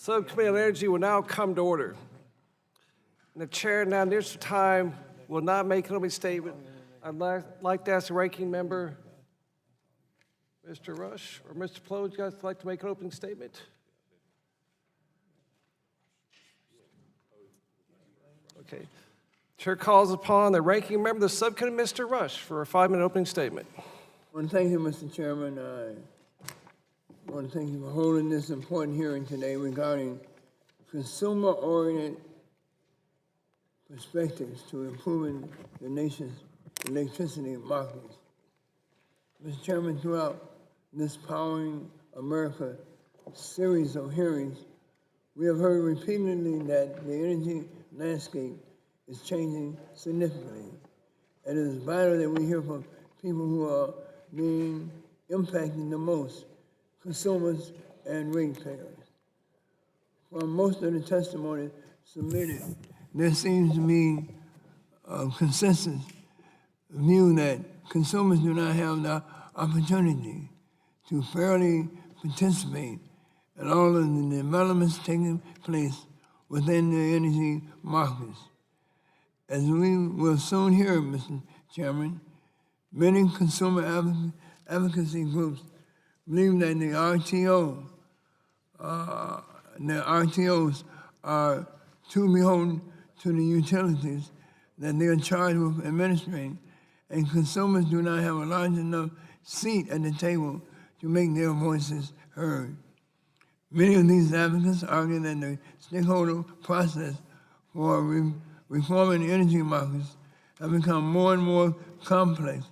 Subcommittee on Energy will now come to order. And the chair now, nearest time, will not make an opening statement. I'd like to ask the ranking member, Mr. Rush or Mr. Plow, would you guys like to make an opening statement? Okay. Chair calls upon the ranking member of the subcommittee, Mr. Rush, for a 5-minute opening statement. Well, thank you, Mr. Chairman. I want to thank you for holding this important hearing today regarding consumer-oriented perspectives to improving the nation's electricity markets. Mr. Chairman, throughout this Powering America series of hearings, we have heard repeatedly that the energy landscape is changing significantly. It is vital that we hear from people who are being impacted the most, consumers and ratepayers. From most of the testimony submitted, there seems to be a consensus view that consumers do not have the opportunity to fairly participate in all of the developments taking place within the energy markets. As we will soon hear, Mr. Chairman, many consumer advocacy groups believe that the RTOs are too beholden to the utilities that they are charged with administering, and consumers do not have a large enough seat at the table to make their voices heard. Many of these advocates argue that the stakeholder process for reforming the energy markets have become more and more complex,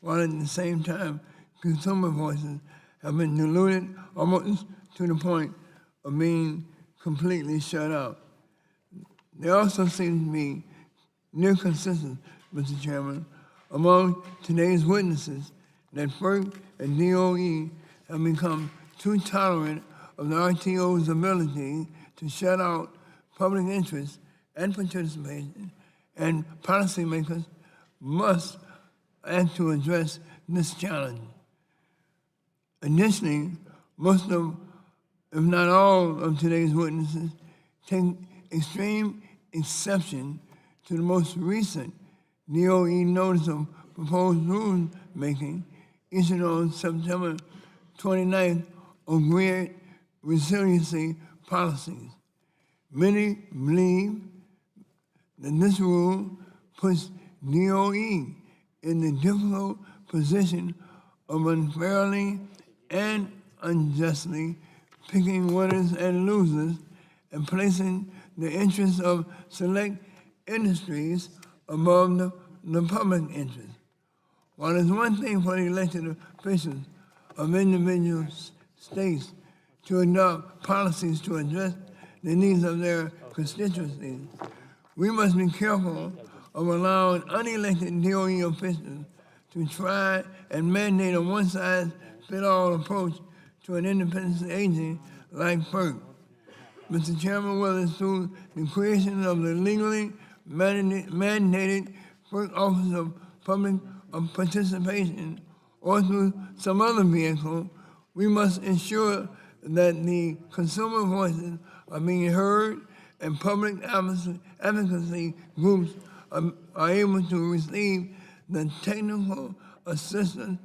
while at the same time, consumer voices have been diluted almost to the point of being completely shut out. There also seems to be near consensus, Mr. Chairman, among today's witnesses that FERC and DOE have become too tolerant of the RTO's ability to shut out public interest and participation, and policymakers must act to address this challenge. Additionally, most of, if not all, of today's witnesses take extreme exception to the most recent DOE notice of proposed rulemaking issued on September 29th on grid resiliency policies. Many believe that this rule puts DOE in the difficult position of unfairly and unjustly picking winners and losers and placing the interests of select industries above the public interest. While it's one thing for the elected officials of individual states to adopt policies to address the needs of their constituencies, we must be careful of allowing unelected DOE officials to try and mandate a one-size-fits-all approach to an independent agency like FERC. Mr. Chairman, whether it's through the creation of the legally mandated FERC Office of Public Participation or through some other vehicle, we must ensure that the consumer voices are being heard and public advocacy groups are able to receive the technical assistance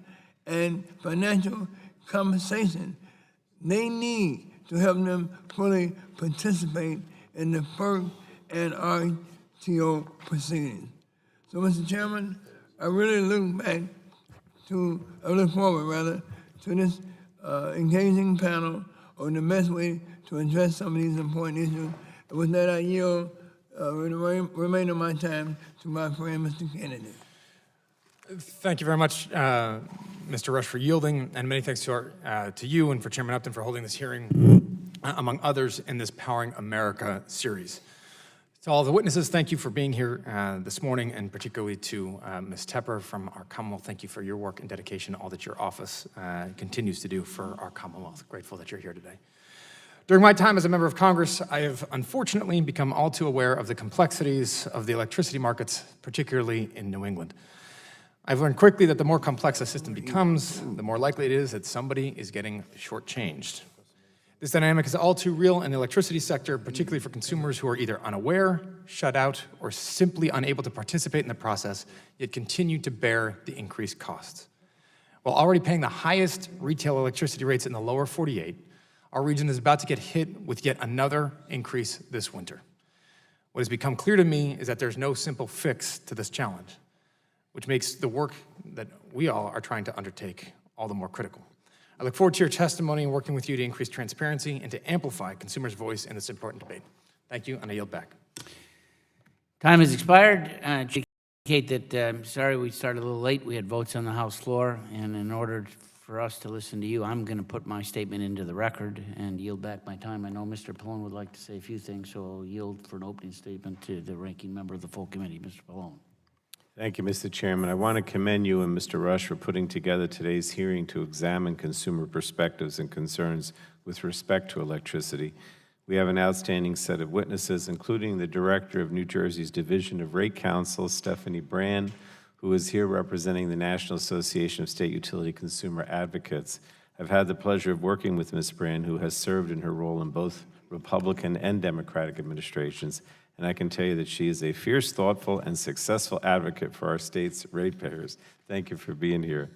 and financial compensation they need to help them fully participate in the FERC and RTO proceedings. So, Mr. Chairman, I really look forward to this engaging panel on the best way to address some of these important issues. And with that, I yield the remainder of my time to my friend, Mr. Kennedy. Thank you very much, Mr. Rush, for yielding, and many thanks to you and for Chairman Upton for holding this hearing, among others, in this Powering America series. To all the witnesses, thank you for being here this morning, and particularly to Ms. Tepper from our Commonwealth. Thank you for your work and dedication, all that your office continues to do for our Commonwealth. Grateful that you're here today. During my time as a member of Congress, I have unfortunately become all too aware of the complexities of the electricity markets, particularly in New England. I've learned quickly that the more complex a system becomes, the more likely it is that somebody is getting shortchanged. This dynamic is all too real in the electricity sector, particularly for consumers who are either unaware, shut out, or simply unable to participate in the process, yet continue to bear the increased costs. While already paying the highest retail electricity rates in the lower 48, our region is about to get hit with yet another increase this winter. What has become clear to me is that there's no simple fix to this challenge, which makes the work that we all are trying to undertake all the more critical. I look forward to your testimony and working with you to increase transparency and to amplify consumers' voice in this important debate. Thank you, and I yield back. Time has expired. To indicate that, sorry we started a little late. We had votes on the House floor, and in order for us to listen to you, I'm going to put my statement into the record and yield back my time. I know Mr. Pallone would like to say a few things, so I'll yield for an opening statement to the ranking member of the full committee, Mr. Pallone. Thank you, Mr. Chairman. I want to commend you and Mr. Rush for putting together today's hearing to examine consumer perspectives and concerns with respect to electricity. We have an outstanding set of witnesses, including the Director of New Jersey's Division of Rate Counsel, Stephanie Brand, who is here representing the National Association of State Utility Consumer Advocates. I've had the pleasure of working with Ms. Brand, who has served in her role in both Republican and Democratic administrations, and I can tell you that she is a fierce, thoughtful, and successful advocate for our state's ratepayers. Thank you for being here.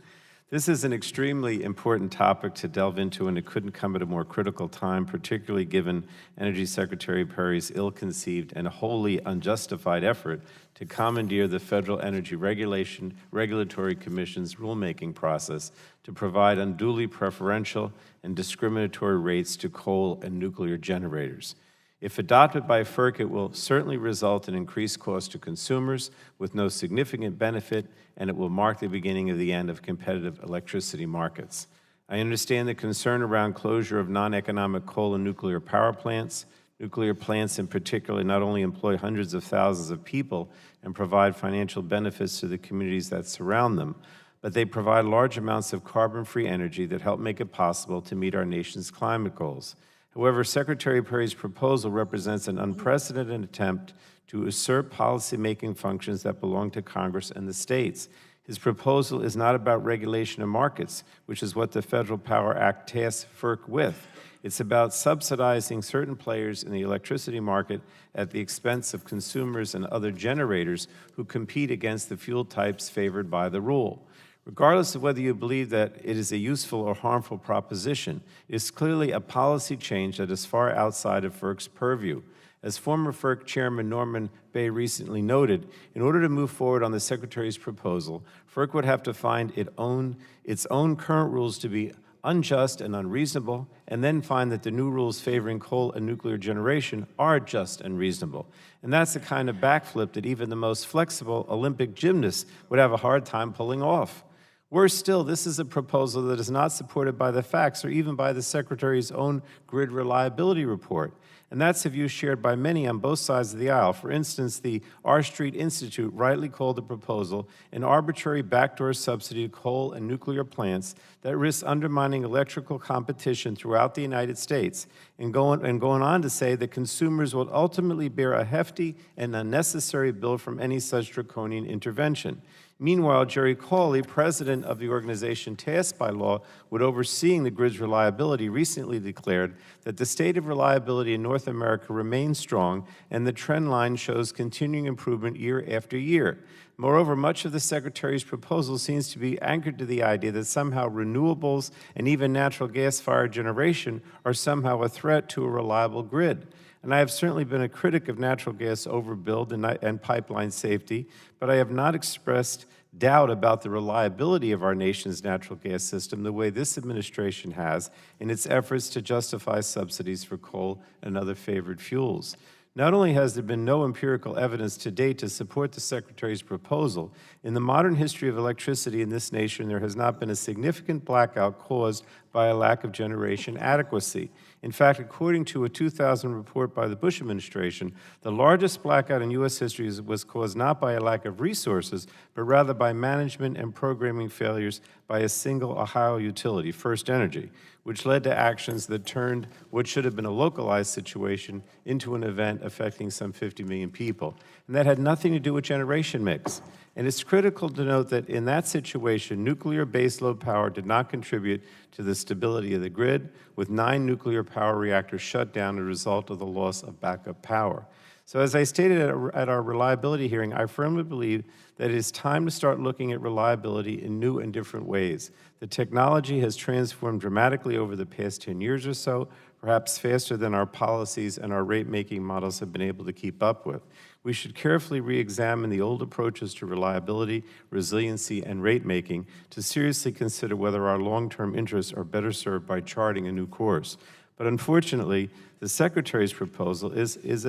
This is an extremely important topic to delve into, and it couldn't come at a more critical time, particularly given Energy Secretary Perry's ill-conceived and wholly unjustified effort to commandeer the Federal Energy Regulatory Commission's rulemaking process to provide unduly preferential and discriminatory rates to coal and nuclear generators. If adopted by FERC, it will certainly result in increased costs to consumers with no significant benefit, and it will mark the beginning of the end of competitive electricity markets. I understand the concern around closure of non-economic coal and nuclear power plants. Nuclear plants in particular not only employ hundreds of thousands of people and provide financial benefits to the communities that surround them, but they provide large amounts of carbon-free energy that help make it possible to meet our nation's climate goals. However, Secretary Perry's proposal represents an unprecedented attempt to usurp policymaking functions that belong to Congress and the states. His proposal is not about regulation of markets, which is what the Federal Power Act tasks FERC with. It's about subsidizing certain players in the electricity market at the expense of consumers and other generators who compete against the fuel types favored by the rule. Regardless of whether you believe that it is a useful or harmful proposition, it is clearly a policy change that is far outside of FERC's purview. As former FERC Chairman Norman Bay recently noted, in order to move forward on the Secretary's proposal, FERC would have to find its own current rules to be unjust and unreasonable, and then find that the new rules favoring coal and nuclear generation are just and reasonable. And that's the kind of backflip that even the most flexible Olympic gymnast would have a hard time pulling off. Worse still, this is a proposal that is not supported by the facts or even by the Secretary's own grid reliability report. And that's a view shared by many on both sides of the aisle. For instance, the R Street Institute rightly called the proposal an arbitrary backdoor subsidy to coal and nuclear plants that risks undermining electrical competition throughout the United States, and going on to say that consumers will ultimately bear a hefty and unnecessary bill from any such draconian intervention. Meanwhile, Jerry Cawley, president of the organization tasked by law with overseeing the grid's reliability, recently declared that the state of reliability in North America remains strong and the trend line shows continuing improvement year after year. Moreover, much of the Secretary's proposal seems to be anchored to the idea that somehow renewables and even natural gas-fired generation are somehow a threat to a reliable grid. And I have certainly been a critic of natural gas overbuild and pipeline safety, but I have not expressed doubt about the reliability of our nation's natural gas system the way this administration has in its efforts to justify subsidies for coal and other favored fuels. Not only has there been no empirical evidence to date to support the Secretary's proposal, in the modern history of electricity in this nation, there has not been a significant blackout caused by a lack of generation adequacy. In fact, according to a 2000 report by the Bush administration, the largest blackout in U.S. history was caused not by a lack of resources, but rather by management and programming failures by a single Ohio utility, First Energy, which led to actions that turned what should have been a localized situation into an event affecting some 50 million people. And that had nothing to do with generation mix. And it's critical to note that in that situation, nuclear baseload power did not contribute to the stability of the grid, with 9 nuclear power reactors shut down as a result of the loss of backup power. So as I stated at our reliability hearing, I firmly believe that it is time to start looking at reliability in new and different ways. The technology has transformed dramatically over the past 10 years or so, perhaps faster than our policies and our rate-making models have been able to keep up with. We should carefully re-examine the old approaches to reliability, resiliency, and rate-making to seriously consider whether our long-term interests are better served by charting a new course. But unfortunately, the Secretary's proposal is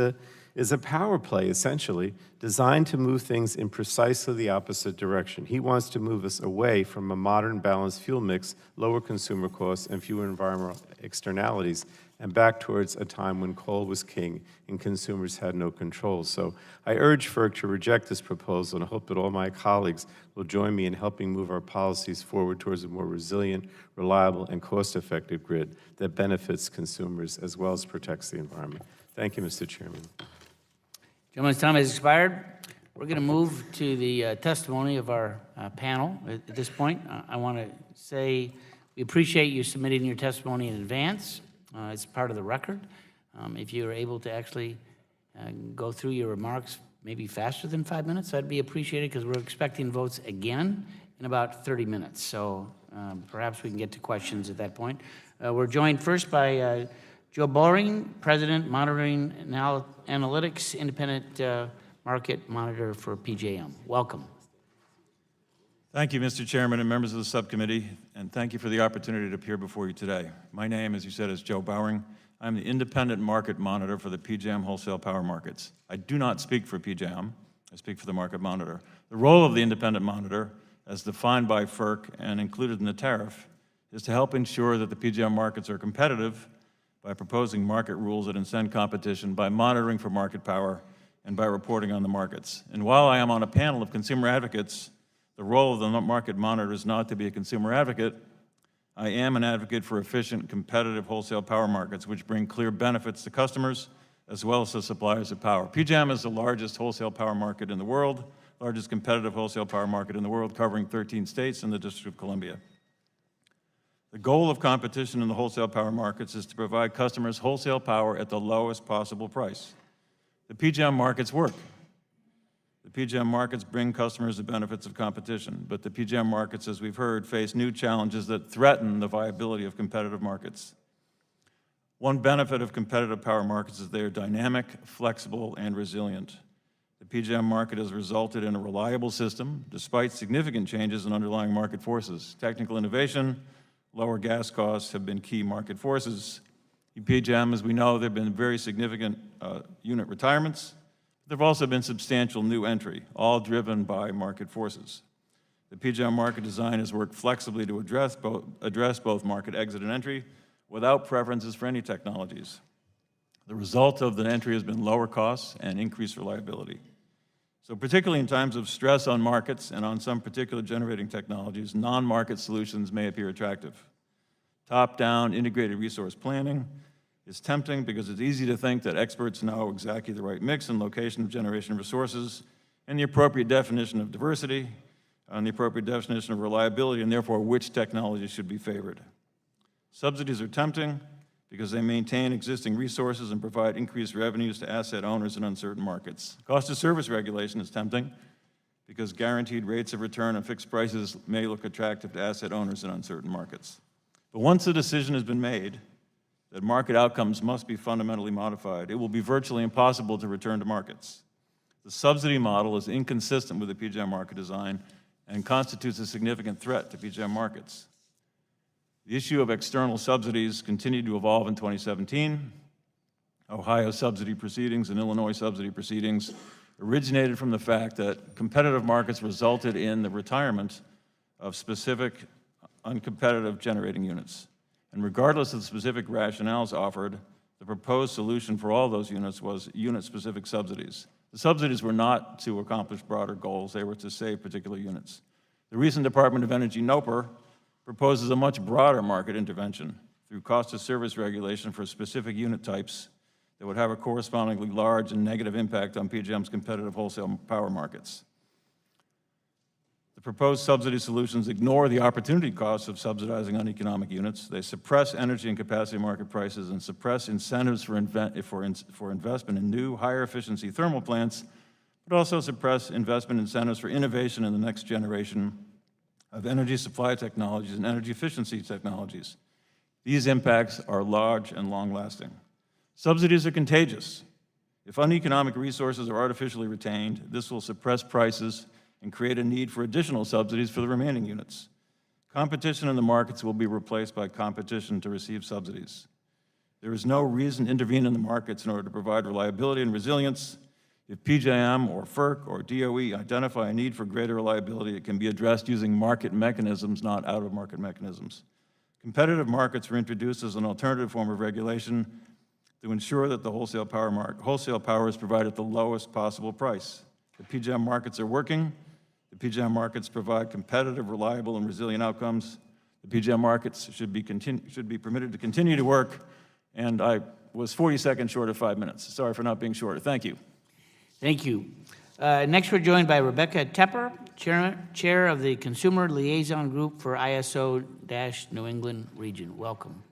a power play, essentially, designed to move things in precisely the opposite direction. He wants to move us away from a modern balanced fuel mix, lower consumer costs, and fewer environmental externalities, and back towards a time when coal was king and consumers had no control. So I urge FERC to reject this proposal, and I hope that all my colleagues will join me in helping move our policies forward towards a more resilient, reliable, and cost-effective grid that benefits consumers as well as protects the environment. Thank you, Mr. Chairman. Gentleman's time has expired. We're going to move to the testimony of our panel. At this point, I want to say we appreciate you submitting your testimony in advance. It's part of the record. If you're able to actually go through your remarks maybe faster than 5 minutes, that'd be appreciated, because we're expecting votes again in about 30 minutes. So perhaps we can get to questions at that point. We're joined first by Joe Bowring, President, Monitoring Analytics, Independent Market Monitor for PJM. Welcome. Thank you, Mr. Chairman and members of the subcommittee, and thank you for the opportunity to appear before you today. My name, as you said, is Joe Bowring. I'm the Independent Market Monitor for the PJM wholesale power markets. I do not speak for PJM. I speak for the Market Monitor. The role of the Independent Monitor, as defined by FERC and included in the tariff, is to help ensure that the PJM markets are competitive by proposing market rules that incent competition, by monitoring for market power, and by reporting on the markets. And while I am on a panel of consumer advocates, the role of the Market Monitor is not to be a consumer advocate. I am an advocate for efficient, competitive wholesale power markets, which bring clear benefits to customers as well as to suppliers of power. PJM is the largest wholesale power market in the world, largest competitive wholesale power market in the world, covering 13 states and the District of Columbia. The goal of competition in the wholesale power markets is to provide customers wholesale power at the lowest possible price. The PJM markets work. The PJM markets bring customers the benefits of competition, but the PJM markets, as we've heard, face new challenges that threaten the viability of competitive markets. One benefit of competitive power markets is they are dynamic, flexible, and resilient. The PJM market has resulted in a reliable system despite significant changes in underlying market forces. Technical innovation, lower gas costs have been key market forces. In PJM, as we know, there have been very significant unit retirements. There have also been substantial new entry, all driven by market forces. The PJM market design has worked flexibly to address both market exit and entry without preferences for any technologies. The result of the entry has been lower costs and increased reliability. So particularly in times of stress on markets and on some particular generating technologies, non-market solutions may appear attractive. Top-down integrated resource planning is tempting because it's easy to think that experts know exactly the right mix and location of generation resources and the appropriate definition of diversity and the appropriate definition of reliability, and therefore which technology should be favored. Subsidies are tempting because they maintain existing resources and provide increased revenues to asset owners in uncertain markets. Cost of service regulation is tempting because guaranteed rates of return and fixed prices may look attractive to asset owners in uncertain markets. But once a decision has been made that market outcomes must be fundamentally modified, it will be virtually impossible to return to markets. The subsidy model is inconsistent with the PJM market design and constitutes a significant threat to PJM markets. The issue of external subsidies continued to evolve in 2017. Ohio subsidy proceedings and Illinois subsidy proceedings originated from the fact that competitive markets resulted in the retirement of specific uncompetitive generating units. And regardless of the specific rationales offered, the proposed solution for all those units was unit-specific subsidies. The subsidies were not to accomplish broader goals, they were to save particular units. The recent Department of Energy NOPR proposes a much broader market intervention through cost of service regulation for specific unit types that would have a correspondingly large and negative impact on PJM's competitive wholesale power markets. The proposed subsidy solutions ignore the opportunity costs of subsidizing uneconomic units. They suppress energy and capacity market prices and suppress incentives for investment in new, higher efficiency thermal plants, but also suppress investment incentives for innovation in the next generation of energy supply technologies and energy efficiency technologies. These impacts are large and long-lasting. Subsidies are contagious. If uneconomic resources are artificially retained, this will suppress prices and create a need for additional subsidies for the remaining units. Competition in the markets will be replaced by competition to receive subsidies. There is no reason to intervene in the markets in order to provide reliability and resilience. If PJM or FERC or DOE identify a need for greater reliability, it can be addressed using market mechanisms, not out-of-market mechanisms. Competitive markets were introduced as an alternative form of regulation to ensure that the wholesale power is provided at the lowest possible price. The PJM markets are working. The PJM markets provide competitive, reliable, and resilient outcomes. The PJM markets should be permitted to continue to work, and I was 40 seconds short of 5 minutes. Sorry for not being shorter. Thank you. Thank you. Next, we're joined by Rebecca Tepper, Chair of the Consumer Liaison Group for ISO-New England Region. Welcome.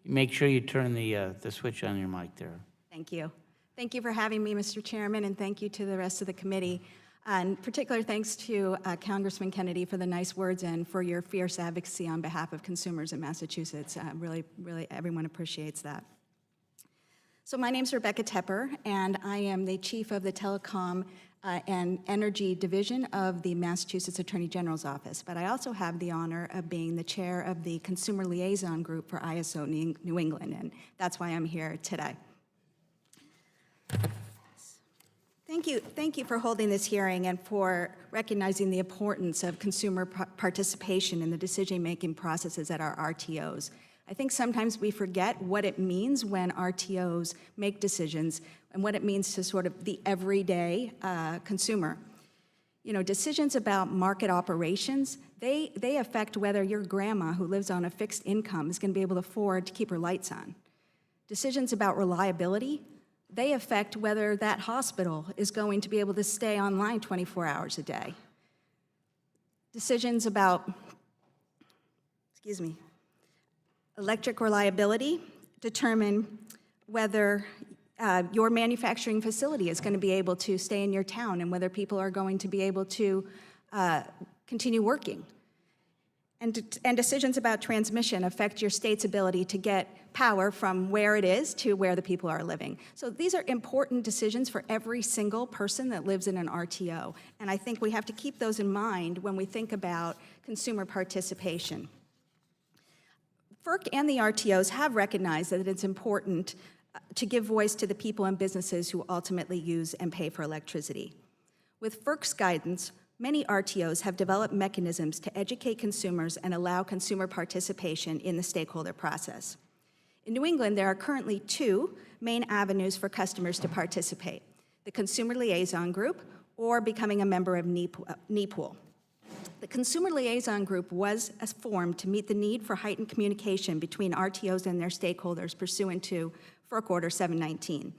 Make sure you turn the switch on your mic there. Thank you. Thank you for having me, Mr. Chairman, and thank you to the rest of the committee. And particular thanks to Congressman Kennedy for the nice words and for your fierce advocacy on behalf of consumers in Massachusetts. Really, everyone appreciates that. So my name's Rebecca Tepper, and I am the Chief of the Telecom and Energy Division of the Massachusetts Attorney General's Office. But I also have the honor of being the chair of the Consumer Liaison Group for ISO New England, and that's why I'm here today. Thank you for holding this hearing and for recognizing the importance of consumer participation in the decision-making processes at our RTOs. I think sometimes we forget what it means when RTOs make decisions and what it means to sort of the everyday consumer. You know, decisions about market operations, they affect whether your grandma who lives on a fixed income is going to be able to afford to keep her lights on. Decisions about reliability, they affect whether that hospital is going to be able to stay online 24 hours a day. Decisions about, electric reliability determine whether your manufacturing facility is going to be able to stay in your town and whether people are going to be able to continue working. And decisions about transmission affect your state's ability to get power from where it is to where the people are living. So these are important decisions for every single person that lives in an RTO. And I think we have to keep those in mind when we think about consumer participation. FERC and the RTOs have recognized that it's important to give voice to the people and businesses who ultimately use and pay for electricity. With FERC's guidance, many RTOs have developed mechanisms to educate consumers and allow consumer participation in the stakeholder process. In New England, there are currently 2 main avenues for customers to participate: the Consumer Liaison Group or becoming a member of NEPOOL. The Consumer Liaison Group was formed to meet the need for heightened communication between RTOs and their stakeholders pursuant to FERC Order 719.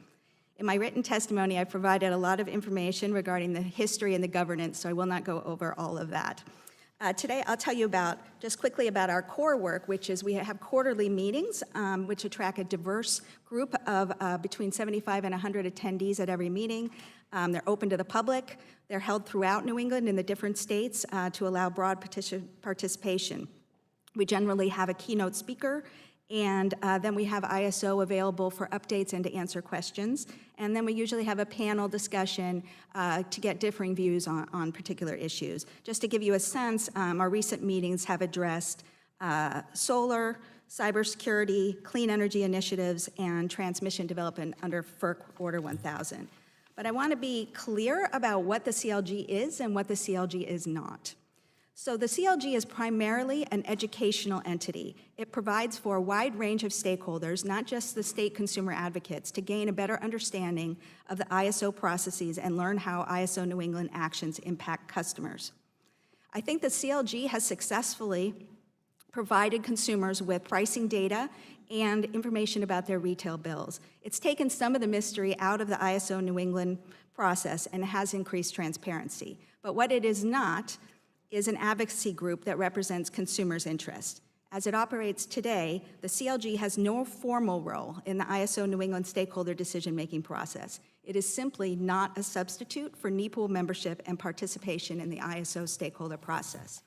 In my written testimony, I provided a lot of information regarding the history and the governance, so I will not go over all of that. Today, I'll tell you just quickly about our core work, which is we have quarterly meetings, which attract a diverse group of between 75 and 100 attendees at every meeting. They're open to the public. They're held throughout New England in the different states to allow broad participation. We generally have a keynote speaker, and then we have ISO available for updates and to answer questions. And then we usually have a panel discussion to get differing views on particular issues. Just to give you a sense, our recent meetings have addressed solar, cybersecurity, clean energy initiatives, and transmission development under FERC Order 1000. But I want to be clear about what the CLG is and what the CLG is not. So the CLG is primarily an educational entity. It provides for a wide range of stakeholders, not just the state consumer advocates, to gain a better understanding of the ISO processes and learn how ISO New England actions impact customers. I think the CLG has successfully provided consumers with pricing data and information about their retail bills. It's taken some of the mystery out of the ISO New England process and has increased transparency. But what it is not is an advocacy group that represents consumers' interests. As it operates today, the CLG has no formal role in the ISO New England stakeholder decision-making process. It is simply not a substitute for NEPOOL membership and participation in the ISO stakeholder process.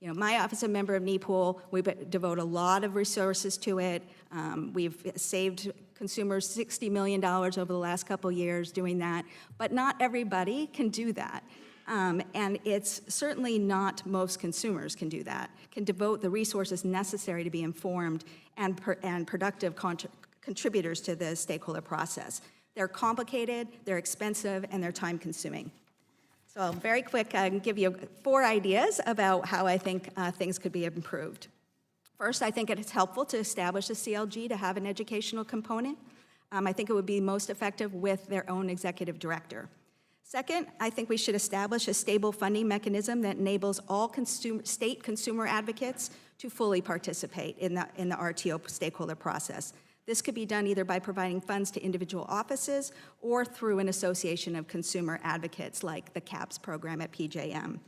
You know, my office is a member of NEPOOL. We devote a lot of resources to it. We've saved consumers $60 million over the last couple years doing that, but not everybody can do that. And it's certainly not most consumers can do that, can devote the resources necessary to be informed and productive contributors to the stakeholder process. They're complicated, they're expensive, and they're time-consuming. So very quick, I can give you 4 ideas about how I think things could be improved. First, I think it's helpful to establish a CLG to have an educational component. I think it would be most effective with their own executive director. Second, I think we should establish a stable funding mechanism that enables all state consumer advocates to fully participate in the RTO stakeholder process. This could be done either by providing funds to individual offices or through an association of consumer advocates like the CAPS program at PJM.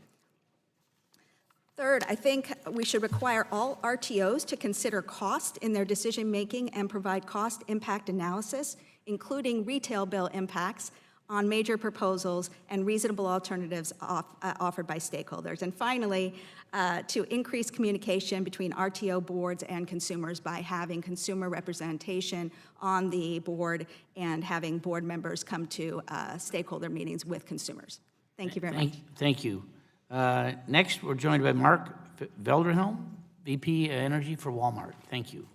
Third, I think we should require all RTOs to consider cost in their decision-making and provide cost impact analysis, including retail bill impacts on major proposals and reasonable alternatives offered by stakeholders. And finally, to increase communication between RTO boards and consumers by having consumer representation on the board and having board members come to stakeholder meetings with consumers. Thank you very much. Thank you. Next, we're joined by Mark Vanderhelm, VP Energy for Walmart. Thank you.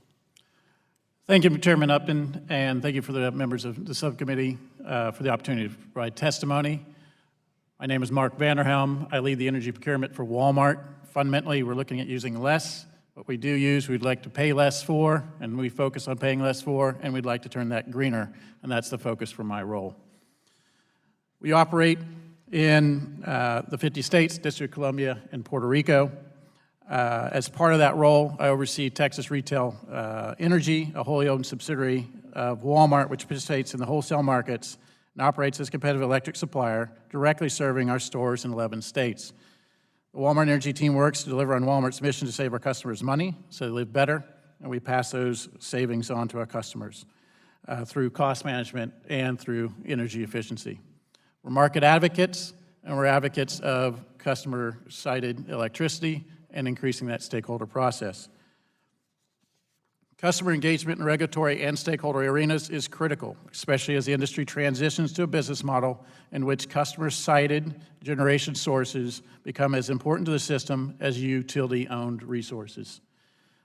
Thank you, Chairman Upton, and thank you for the members of the subcommittee for the opportunity to provide testimony. My name is Mark Vanderhelm. I lead the energy procurement for Walmart. Fundamentally, we're looking at using less. What we do use, we'd like to pay less for, and we focus on paying less for, and we'd like to turn that greener, and that's the focus for my role. We operate in the 50 states, District of Columbia, and Puerto Rico. As part of that role, I oversee Texas Retail Energy, a wholly owned subsidiary of Walmart, which participates in the wholesale markets and operates as a competitive electric supplier, directly serving our stores in 11 states. The Walmart Energy team works to deliver on Walmart's mission to save our customers money so they live better, and we pass those savings on to our customers through cost management and through energy efficiency. We're market advocates, and we're advocates of customer-cited electricity and increasing that stakeholder process. Customer engagement in regulatory and stakeholder arenas is critical, especially as the industry transitions to a business model in which customer-cited generation sources become as important to the system as utility-owned resources.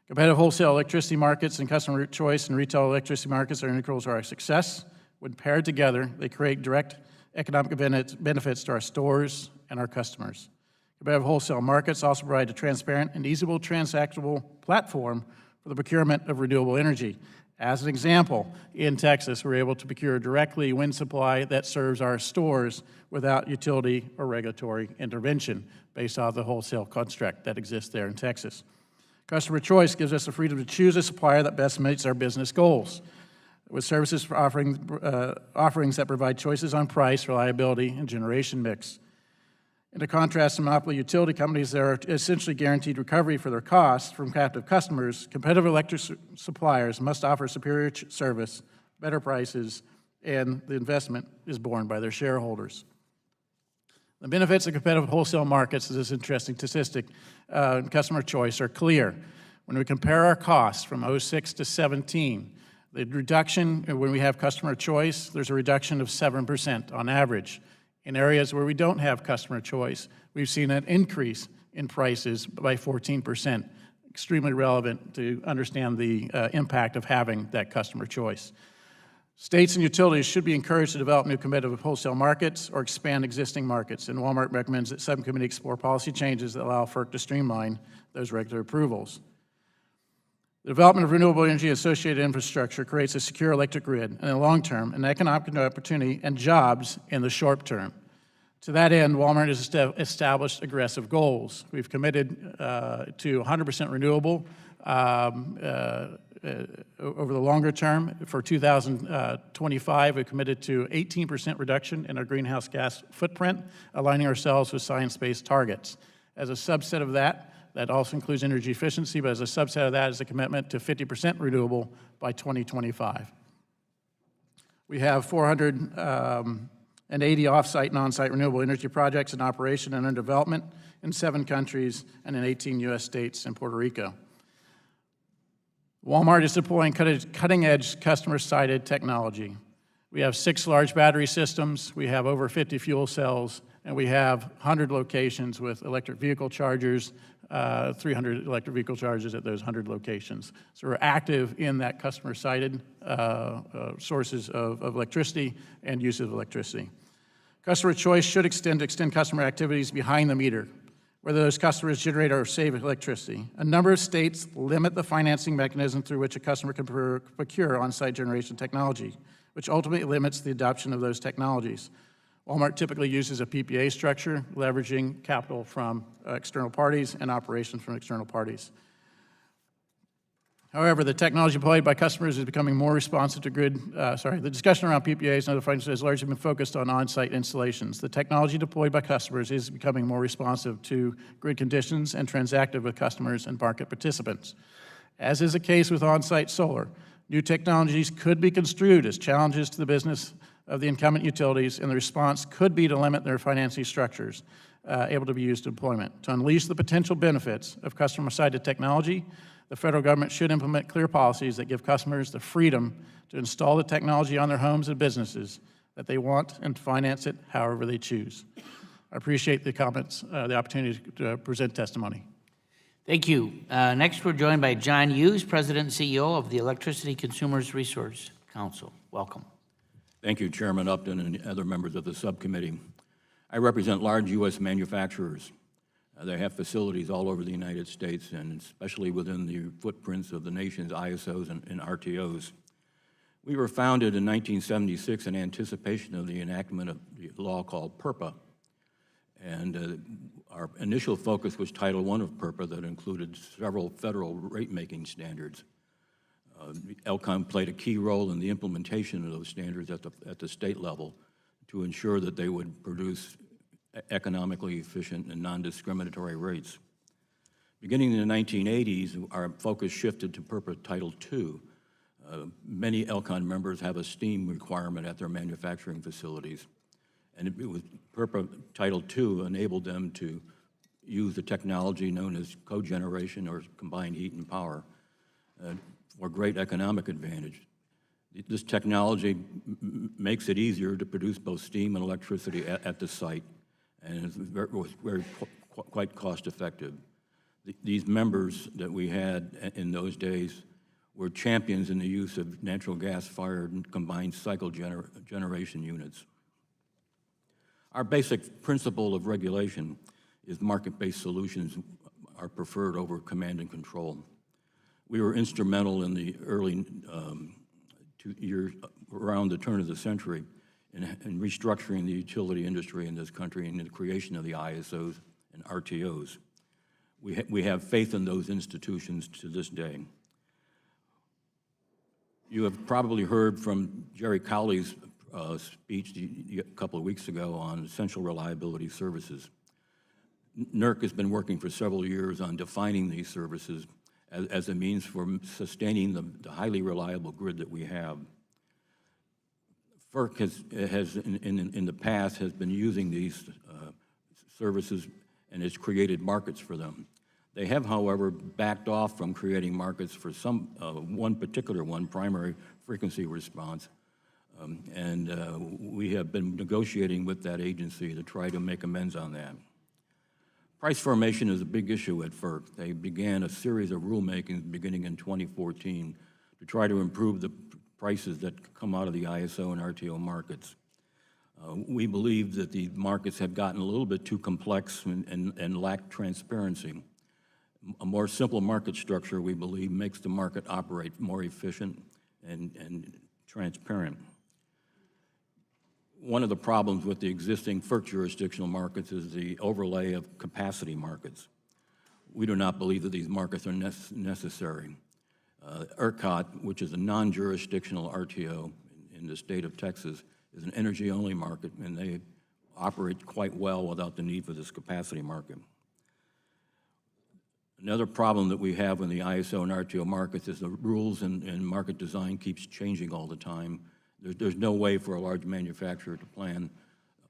Competitive wholesale electricity markets and customer choice and retail electricity markets are integral to our success. When paired together, they create direct economic benefits to our stores and our customers. Competitive wholesale markets also provide a transparent and easily transactable platform for the procurement of renewable energy. As an example, in Texas, we're able to procure directly wind supply that serves our stores without utility or regulatory intervention based off the wholesale construct that exists there in Texas. Customer choice gives us the freedom to choose a supplier that best meets our business goals, with services for offerings that provide choices on price, reliability, and generation mix. In contrast to monopoly utility companies that are essentially guaranteed recovery for their costs from captive customers, competitive electric suppliers must offer superior service, better prices, and the investment is borne by their shareholders. The benefits of competitive wholesale markets, this is an interesting statistic, customer choice are clear. When we compare our costs from 06 to 17, the reduction, when we have customer choice, there's a reduction of 7% on average. In areas where we don't have customer choice, we've seen an increase in prices by 14%, extremely relevant to understand the impact of having that customer choice. States and utilities should be encouraged to develop new competitive wholesale markets or expand existing markets, and Walmart recommends that subcommittee explore policy changes that allow FERC to streamline those regulatory approvals. The development of renewable energy associated infrastructure creates a secure electric grid in the long term, and economic opportunity and jobs in the short term. To that end, Walmart has established aggressive goals. We've committed to 100% renewable over the longer term, for 2025, we committed to 18% reduction in our greenhouse gas footprint, aligning ourselves with science-based targets. As a subset of that, that also includes energy efficiency, but as a subset of that is a commitment to 50% renewable by 2025. We have 480 off-site and on-site renewable energy projects in operation and under development in 7 countries and in 18 U.S. states and Puerto Rico. Walmart is deploying cutting-edge customer-sited technology. We have 6 large battery systems, we have over 50 fuel cells, and we have 100 locations with electric vehicle chargers, 300 electric vehicle chargers at those 100 locations. So we're active in that customer-sited sources of electricity and use of electricity. Customer choice should extend customer activities behind the meter, whether those customers generate or save electricity. A number of states limit the financing mechanism through which a customer can procure on-site generation technology, which ultimately limits the adoption of those technologies. Walmart typically uses a PPA structure, leveraging capital from external parties and operations from external parties. However, the technology deployed by customers is becoming more responsive to the discussion around PPAs and other financing has largely been focused on on-site installations. The technology deployed by customers is becoming more responsive to grid conditions and transactive with customers and market participants. As is the case with on-site solar, new technologies could be construed as challenges to the business of the incumbent utilities, and the response could be to limit their financing structures able to be used in deployment. To unleash the potential benefits of customer-sited technology, the federal government should implement clear policies that give customers the freedom to install the technology on their homes and businesses that they want and finance it however they choose. I appreciate the comments, the opportunity to present testimony. Thank you. Next, we're joined by John Hughes, President and CEO of the Electricity Consumers Resource Council. Welcome. Thank you, Chairman Upton and other members of the subcommittee. I represent large U.S. manufacturers. They have facilities all over the United States, and especially within the footprints of the nation's ISOs and RTOs. We were founded in 1976 in anticipation of the enactment of the law called PURPA. And our initial focus was Title I of PURPA that included several federal rate-making standards. ELCON played a key role in the implementation of those standards at the state level to ensure that they would produce economically efficient and non-discriminatory rates. Beginning in the 1980s, our focus shifted to PURPA Title II. Many ELCON members have a steam requirement at their manufacturing facilities, and it was PURPA Title II enabled them to use the technology known as cogeneration or combined heat and power for great economic advantage. This technology makes it easier to produce both steam and electricity at the site, and it was quite cost effective. These members that we had in those days were champions in the use of natural gas-fired combined cycle generation units. Our basic principle of regulation is market-based solutions are preferred over command and control. We were instrumental in the early 2 years around the turn of the century in restructuring the utility industry in this country and the creation of the ISOs and RTOs. We have faith in those institutions to this day. You have probably heard from Jerry Cowley's speech a couple of weeks ago on essential reliability services. NERC has been working for several years on defining these services as a means for sustaining the highly reliable grid that we have. FERC has in the past has been using these services and has created markets for them. They have, however, backed off from creating markets for one particular primary frequency response, and we have been negotiating with that agency to try to make amends on that. Price formation is a big issue at FERC. They began a series of rulemakings beginning in 2014 to try to improve the prices that come out of the ISO and RTO markets. We believe that the markets have gotten a little bit too complex and lack transparency. A more simple market structure, we believe, makes the market operate more efficient and transparent. One of the problems with the existing FERC jurisdictional markets is the overlay of capacity markets. We do not believe that these markets are necessary. ERCOT, which is a non-jurisdictional RTO in the state of Texas, is an energy-only market, and they operate quite well without the need for this capacity market. Another problem that we have in the ISO and RTO markets is the rules and market design keeps changing all the time. There's no way for a large manufacturer to plan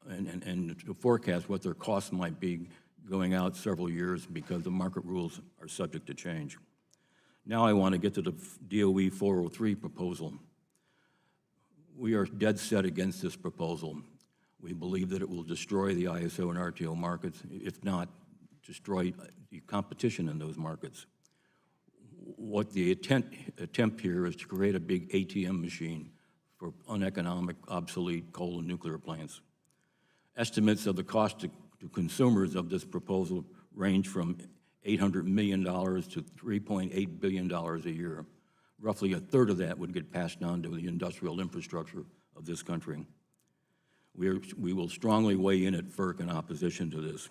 and to forecast what their costs might be going out several years because the market rules are subject to change. Now I want to get to the DOE 403 proposal. We are dead set against this proposal. We believe that it will destroy the ISO and RTO markets, if not destroy the competition in those markets. What the attempt here is to create a big ATM machine for uneconomic, obsolete coal and nuclear plants. Estimates of the cost to consumers of this proposal range from $800 million to $3.8 billion a year. Roughly a third of that would get passed on to the industrial infrastructure of this country. We will strongly weigh in at FERC in opposition to this.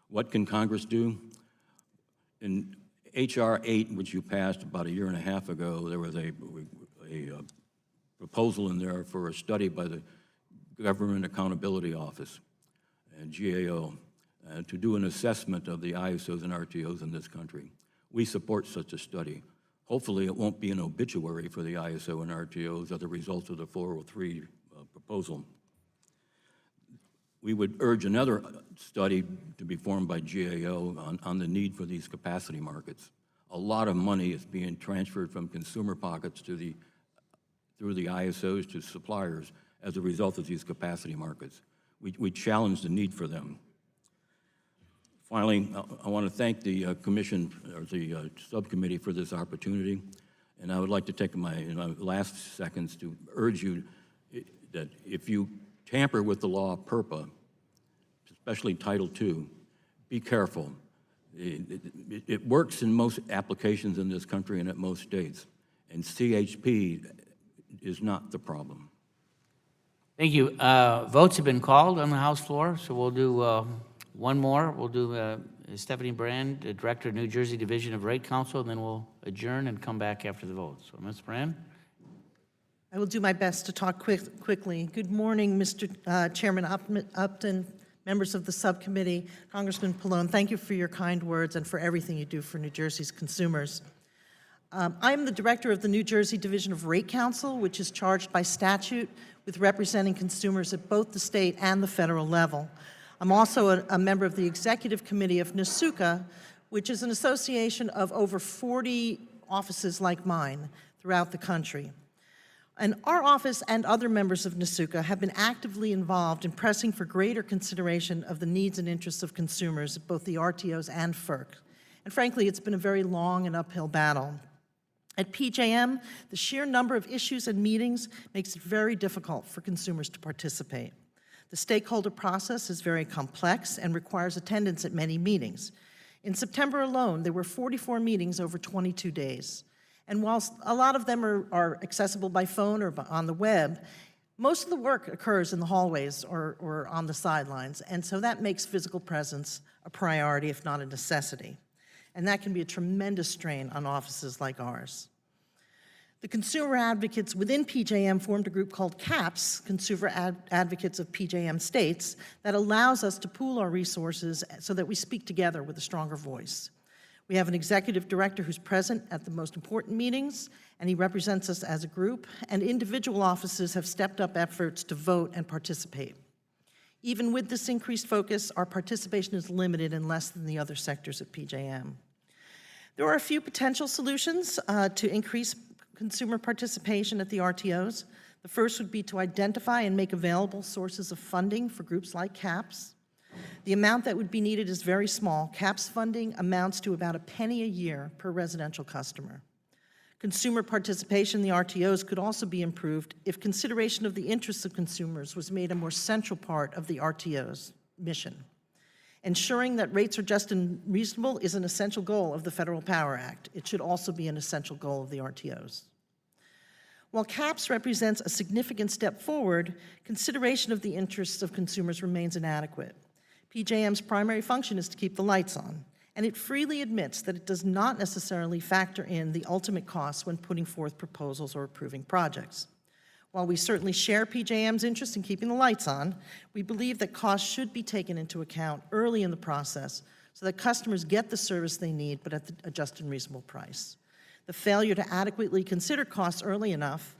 What can Congress do? In H.R. 8, which you passed about a year and a half ago, there was a proposal in there for a study by the Government Accountability Office and GAO to do an assessment of the ISOs and RTOs in this country. We support such a study. Hopefully it won't be an obituary for the ISO and RTOs as a result of the 403 proposal. We would urge another study to be formed by GAO on the need for these capacity markets. A lot of money is being transferred from consumer pockets through the ISOs to suppliers as a result of these capacity markets. We challenge the need for them. Finally, I want to thank the commission, or the subcommittee, for this opportunity, and I would like to take my last seconds to urge you that if you tamper with the law of PURPA, especially Title II, be careful. It works in most applications in this country and at most states, and CHP is not the problem. Thank you. Votes have been called on the House floor, so we'll do one more. We'll do Stephanie Brand, Director of New Jersey Division of Rate Counsel, and then we'll adjourn and come back after the vote. So, Ms. Brand? I will do my best to talk quickly. Good morning, Mr. Chairman Upton, members of the subcommittee, Congressman Pallone. Thank you for your kind words and for everything you do for New Jersey's consumers. I am the director of the New Jersey Division of Rate Counsel, which is charged by statute with representing consumers at both the state and the federal level. I'm also a member of the executive committee of NSUCA, which is an association of over 40 offices like mine throughout the country. And our office and other members of NSUCA have been actively involved in pressing for greater consideration of the needs and interests of consumers at both the RTOs and FERC. And frankly, it's been a very long and uphill battle. At PJM, the sheer number of issues and meetings makes it very difficult for consumers to participate. The stakeholder process is very complex and requires attendance at many meetings. In September alone, there were 44 meetings over 22 days. And whilst a lot of them are accessible by phone or on the web, most of the work occurs in the hallways or on the sidelines. And so that makes physical presence a priority, if not a necessity. And that can be a tremendous strain on offices like ours. The consumer advocates within PJM formed a group called CAPS, Consumer Advocates of PJM States, that allows us to pool our resources so that we speak together with a stronger voice. We have an executive director who's present at the most important meetings, and he represents us as a group, and individual offices have stepped up efforts to vote and participate. Even with this increased focus, our participation is limited and less than the other sectors at PJM. There are a few potential solutions to increase consumer participation at the RTOs. The first would be to identify and make available sources of funding for groups like CAPS. The amount that would be needed is very small. CAPS funding amounts to about $0.01 a year per residential customer. Consumer participation in the RTOs could also be improved if consideration of the interests of consumers was made a more central part of the RTO's mission. Ensuring that rates are just and reasonable is an essential goal of the Federal Power Act. It should also be an essential goal of the RTOs. While CAPS represents a significant step forward, consideration of the interests of consumers remains inadequate. PJM's primary function is to keep the lights on, and it freely admits that it does not necessarily factor in the ultimate costs when putting forth proposals or approving projects. While we certainly share PJM's interest in keeping the lights on, we believe that costs should be taken into account early in the process so that customers get the service they need, but at a just and reasonable price. The failure to adequately consider costs early enough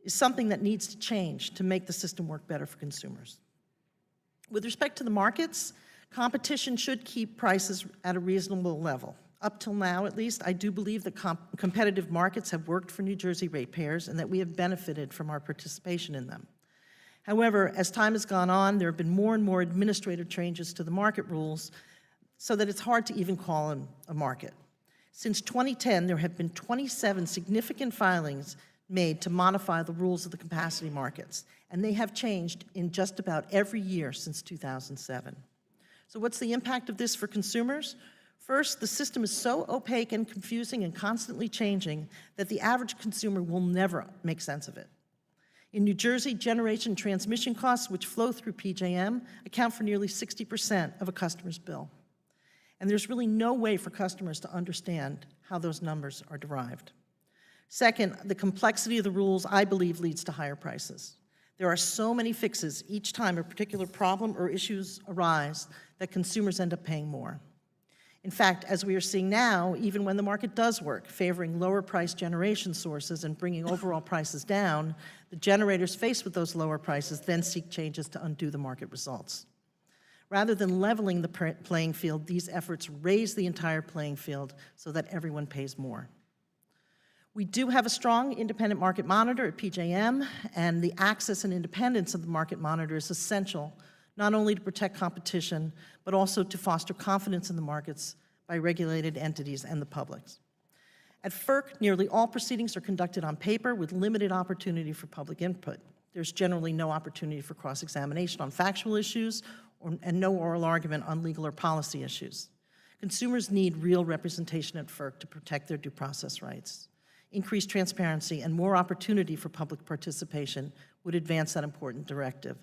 is something that needs to change to make the system work better for consumers. With respect to the markets, competition should keep prices at a reasonable level. Up till now, at least, I do believe that competitive markets have worked for New Jersey ratepayers and that we have benefited from our participation in them. However, as time has gone on, there have been more and more administrative changes to the market rules so that it's hard to even call them a market. Since 2010, there have been 27 significant filings made to modify the rules of the capacity markets, and they have changed in just about every year since 2007. So what's the impact of this for consumers? First, the system is so opaque and confusing and constantly changing that the average consumer will never make sense of it. In New Jersey, generation and transmission costs, which flow through PJM, account for nearly 60% of a customer's bill. And there's really no way for customers to understand how those numbers are derived. Second, the complexity of the rules, I believe, leads to higher prices. There are so many fixes each time a particular problem or issues arise that consumers end up paying more. In fact, as we are seeing now, even when the market does work, favoring lower price generation sources and bringing overall prices down, the generators faced with those lower prices then seek changes to undo the market results. Rather than leveling the playing field, these efforts raise the entire playing field so that everyone pays more. We do have a strong independent market monitor at PJM, and the access and independence of the market monitor is essential not only to protect competition, but also to foster confidence in the markets by regulated entities and the public. At FERC, nearly all proceedings are conducted on paper with limited opportunity for public input. There's generally no opportunity for cross-examination on factual issues and no oral argument on legal or policy issues. Consumers need real representation at FERC to protect their due process rights. Increased transparency and more opportunity for public participation would advance that important directive.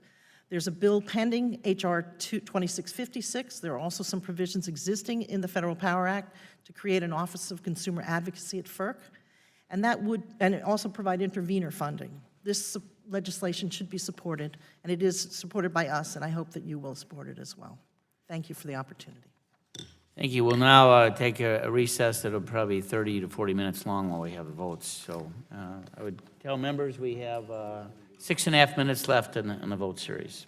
There's a bill pending, H.R. 2656. There are also some provisions existing in the Federal Power Act to create an Office of Consumer Advocacy at FERC, and it also provide intervenor funding. This legislation should be supported, and it is supported by us, and I hope that you will support it as well. Thank you for the opportunity. Thank you. We'll now take a recess that'll probably be 30 to 40 minutes long while we have the votes. So I would tell members we have 6.5 minutes left in the vote series.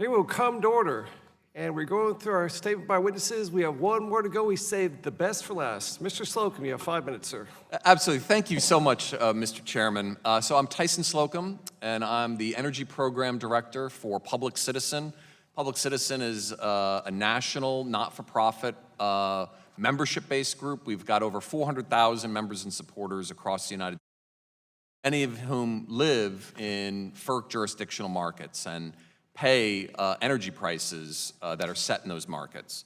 Here we'll come to order. And we're going through our statement by witnesses. We have one more to go. We saved the best for last. Mr. Slocum, you have 5 minutes, sir. Absolutely. Thank you so much, Mr. Chairman. So I'm Tyson Slocum, and I'm the Energy Program Director for Public Citizen. Public Citizen is a national, not-for-profit, membership-based group. We've got over 400,000 members and supporters across the United States, many of whom live in FERC jurisdictional markets and pay energy prices that are set in those markets.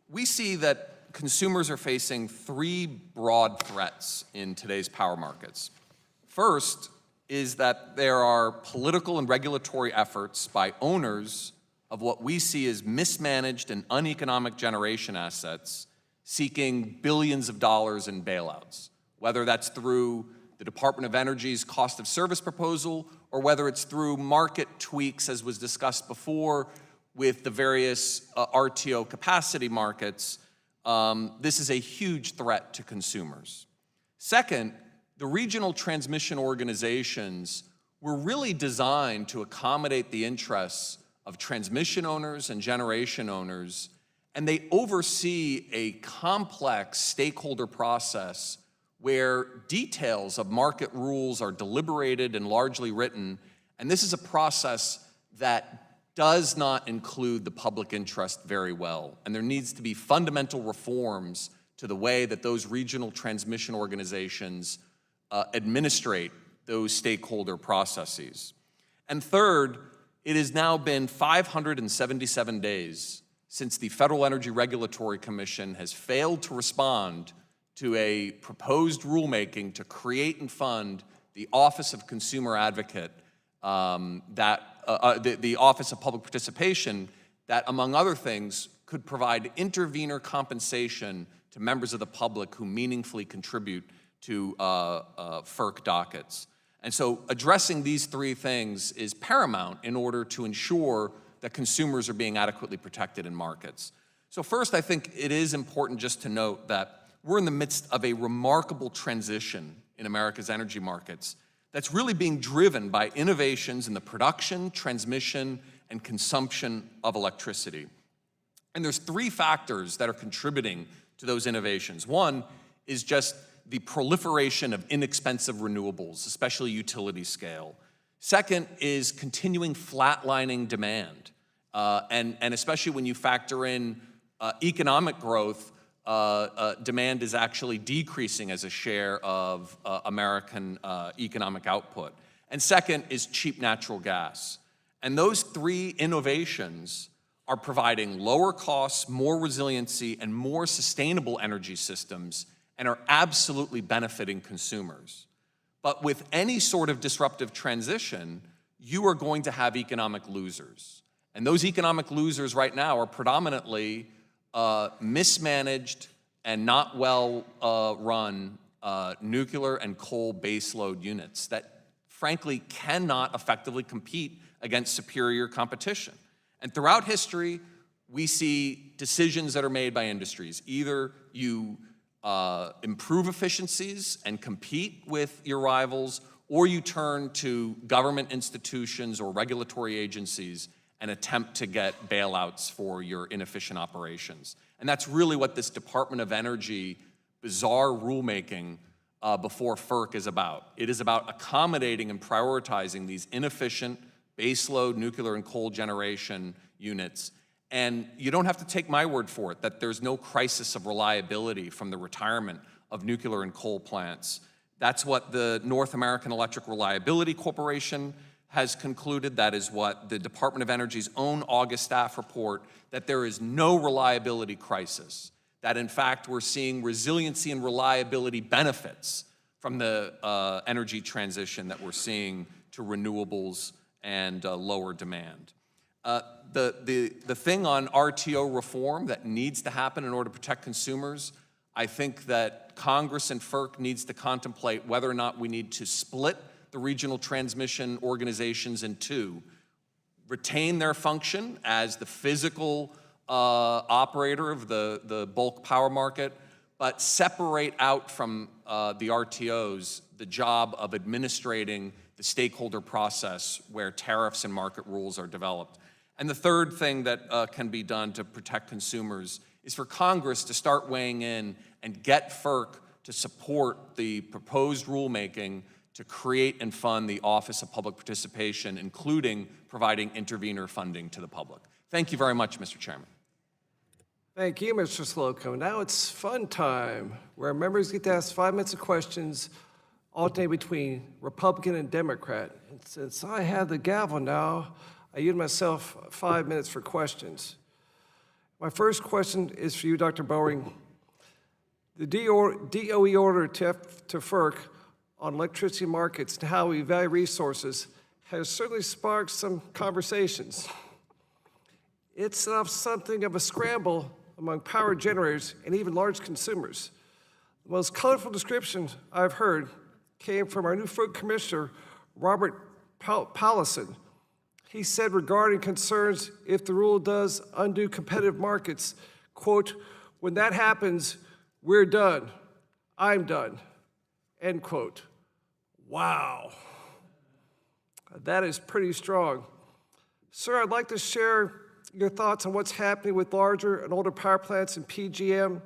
We see that consumers are facing 3 broad threats in today's power markets. First is that there are political and regulatory efforts by owners of what we see as mismanaged and uneconomic generation assets seeking billions of dollars in bailouts, whether that's through the Department of Energy's cost of service proposal, or whether it's through market tweaks, as was discussed before, with the various RTO capacity markets. This is a huge threat to consumers. Second, the regional transmission organizations were really designed to accommodate the interests of transmission owners and generation owners, and they oversee a complex stakeholder process where details of market rules are deliberated and largely written, and this is a process that does not include the public interest very well, and there needs to be fundamental reforms to the way that those regional transmission organizations administrate those stakeholder processes. And third, it has now been 577 days since the Federal Energy Regulatory Commission has failed to respond to a proposed rulemaking to create and fund the Office of Consumer Advocate, the Office of Public Participation, that, among other things, could provide intervenor compensation to members of the public who meaningfully contribute to FERC dockets. And so addressing these 3 things is paramount in order to ensure that consumers are being adequately protected in markets. So first, I think it is important just to note that we're in the midst of a remarkable transition in America's energy markets that's really being driven by innovations in the production, transmission, and consumption of electricity. And there's 3 factors that are contributing to those innovations. One is just the proliferation of inexpensive renewables, especially utility scale. Second is continuing flatlining demand, and especially when you factor in economic growth, demand is actually decreasing as a share of American economic output. And second is cheap natural gas. And those 3 innovations are providing lower costs, more resiliency, and more sustainable energy systems, and are absolutely benefiting consumers. But with any sort of disruptive transition, you are going to have economic losers. And those economic losers right now are predominantly mismanaged and not well run nuclear and coal baseload units that frankly cannot effectively compete against superior competition. And throughout history, we see decisions that are made by industries. Either you improve efficiencies and compete with your rivals, or you turn to government institutions or regulatory agencies and attempt to get bailouts for your inefficient operations. And that's really what this Department of Energy bizarre rulemaking before FERC is about. It is about accommodating and prioritizing these inefficient baseload nuclear and coal generation units. And you don't have to take my word for it that there's no crisis of reliability from the retirement of nuclear and coal plants. That's what the North American Electric Reliability Corporation has concluded. That is what the Department of Energy's own August staff report, that there is no reliability crisis, that in fact we're seeing resiliency and reliability benefits from the energy transition that we're seeing to renewables and lower demand. The thing on RTO reform that needs to happen in order to protect consumers, I think that Congress and FERC needs to contemplate whether or not we need to split the regional transmission organizations in 2, retain their function as the physical operator of the bulk power market, but separate out from the RTOs the job of administrating the stakeholder process where tariffs and market rules are developed. And the third thing that can be done to protect consumers is for Congress to start weighing in and get FERC to support the proposed rulemaking to create and fund the Office of Public Participation, including providing intervenor funding to the public. Thank you very much, Mr. Chairman. Thank you, Mr. Slocum. Now it's fun time, where members get to ask 5 minutes of questions, alternating between Republican and Democrat. And since I have the gavel now, I yield myself 5 minutes for questions. My first question is for you, Dr. Bowring. The DOE order to FERC on electricity markets and how we value resources has certainly sparked some conversations. It's something of a scramble among power generators and even large consumers. The most colorful description I've heard came from our new FERC Commissioner, Robert Paulison. He said regarding concerns if the rule does undo competitive markets, quote, "When that happens, we're done. I'm done," end quote. Wow. That is pretty strong. Sir, I'd like to share your thoughts on what's happening with larger and older power plants in PJM.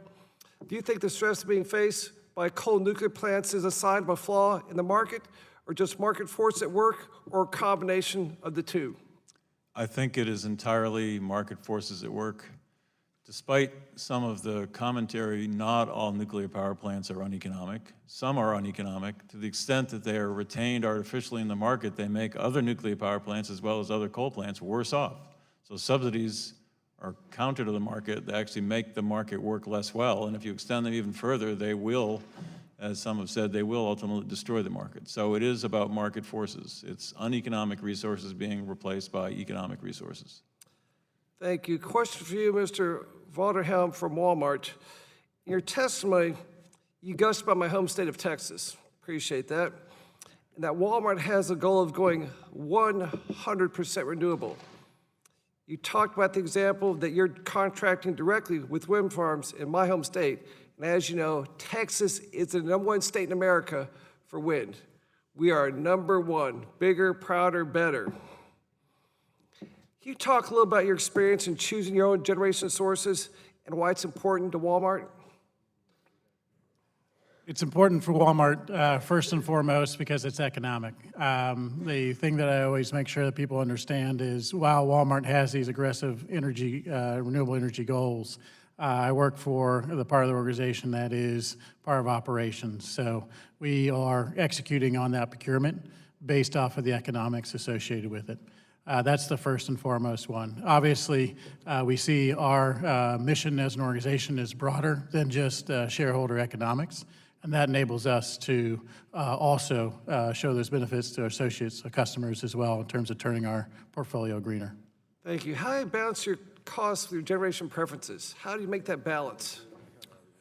Do you think the stress being faced by coal nuclear plants is a sign of a flaw in the market, or just market force at work, or a combination of the two? I think it is entirely market forces at work. Despite some of the commentary, not all nuclear power plants are uneconomic. Some are uneconomic. To the extent that they are retained artificially in the market, they make other nuclear power plants as well as other coal plants worse off. So subsidies are counter to the market. They actually make the market work less well. And if you extend them even further, they will, as some have said, they will ultimately destroy the market. So it is about market forces. It's uneconomic resources being replaced by economic resources. Thank you. Question for you, Mr. Vanderhelm from Walmart. In your testimony, you gushed about my home state of Texas. Appreciate that. And that Walmart has a goal of going 100% renewable. You talked about the example that you're contracting directly with wind farms in my home state. And as you know, Texas is the #1 state in America for wind. We are #1, bigger, prouder, better. Can you talk a little about your experience in choosing your own generation sources and why it's important to Walmart? It's important for Walmart, first and foremost, because it's economic. The thing that I always make sure that people understand is while Walmart has these aggressive energy, renewable energy goals, I work for the part of the organization that is part of operations. So we are executing on that procurement based off of the economics associated with it. That's the first and foremost one. Obviously, we see our mission as an organization is broader than just shareholder economics, and that enables us to also show those benefits to our associates, our customers as well, in terms of turning our portfolio greener. Thank you. How do you balance your costs with your generation preferences? How do you make that balance?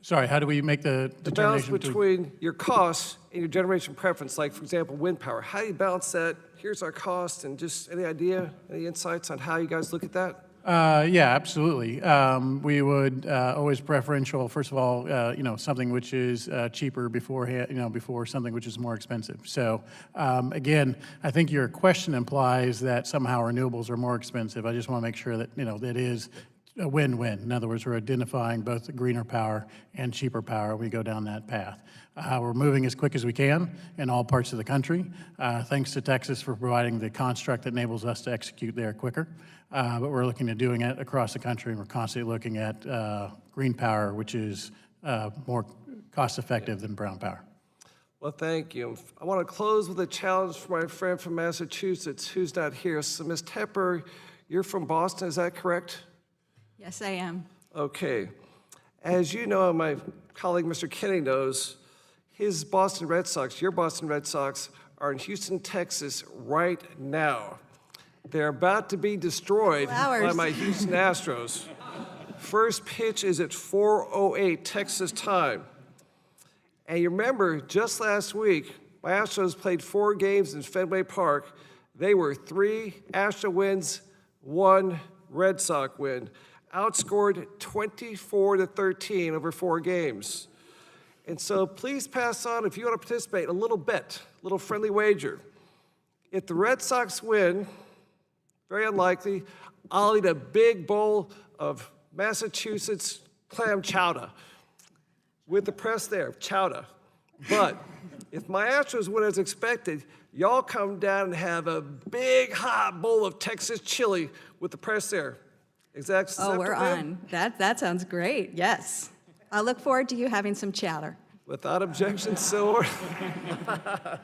Sorry, how do we make the Balance determination between your costs and your generation preference, like, for example, wind power. How do you balance that? Here's our cost, and just any idea, any insights on how you guys look at that? Yeah, absolutely. We would always preferential, first of all, something which is cheaper beforehand, before something which is more expensive. So again, I think your question implies that somehow renewables are more expensive. I just want to make sure that, that is a win-win. In other words, we're identifying both the greener power and cheaper power. We go down that path. We're moving as quick as we can in all parts of the country. Thanks to Texas for providing the construct that enables us to execute there quicker. But we're looking at doing it across the country, and we're constantly looking at green power, which is more cost-effective than brown power. Well, thank you. I want to close with a challenge for my friend from Massachusetts who's not here. So, Ms. Tepper, you're from Boston, is that correct? Yes, I am. Okay. As you know, my colleague, Mr. Kenny, knows, his Boston Red Sox, your Boston Red Sox, are in Houston, Texas right now. They're about to be destroyed by my Houston Astros. First pitch is at 4:08 Texas time. And you remember, just last week, my Astros played 4 games in Fenway Park. They were 3 Astro wins, 1 Red Sox win. Outscored 24-13 over 4 games. And so please pass on, if you want to participate, a little bet, a little friendly wager. If the Red Sox win, very unlikely, I'll eat a big bowl of Massachusetts clam chowder with the press there, chowder. But if my Astros win as expected, y'all come down and have a big hot bowl of Texas chili with the press there. Oh, we're on. That sounds great, yes. I look forward to you having some chowder. Without objection, so ordered.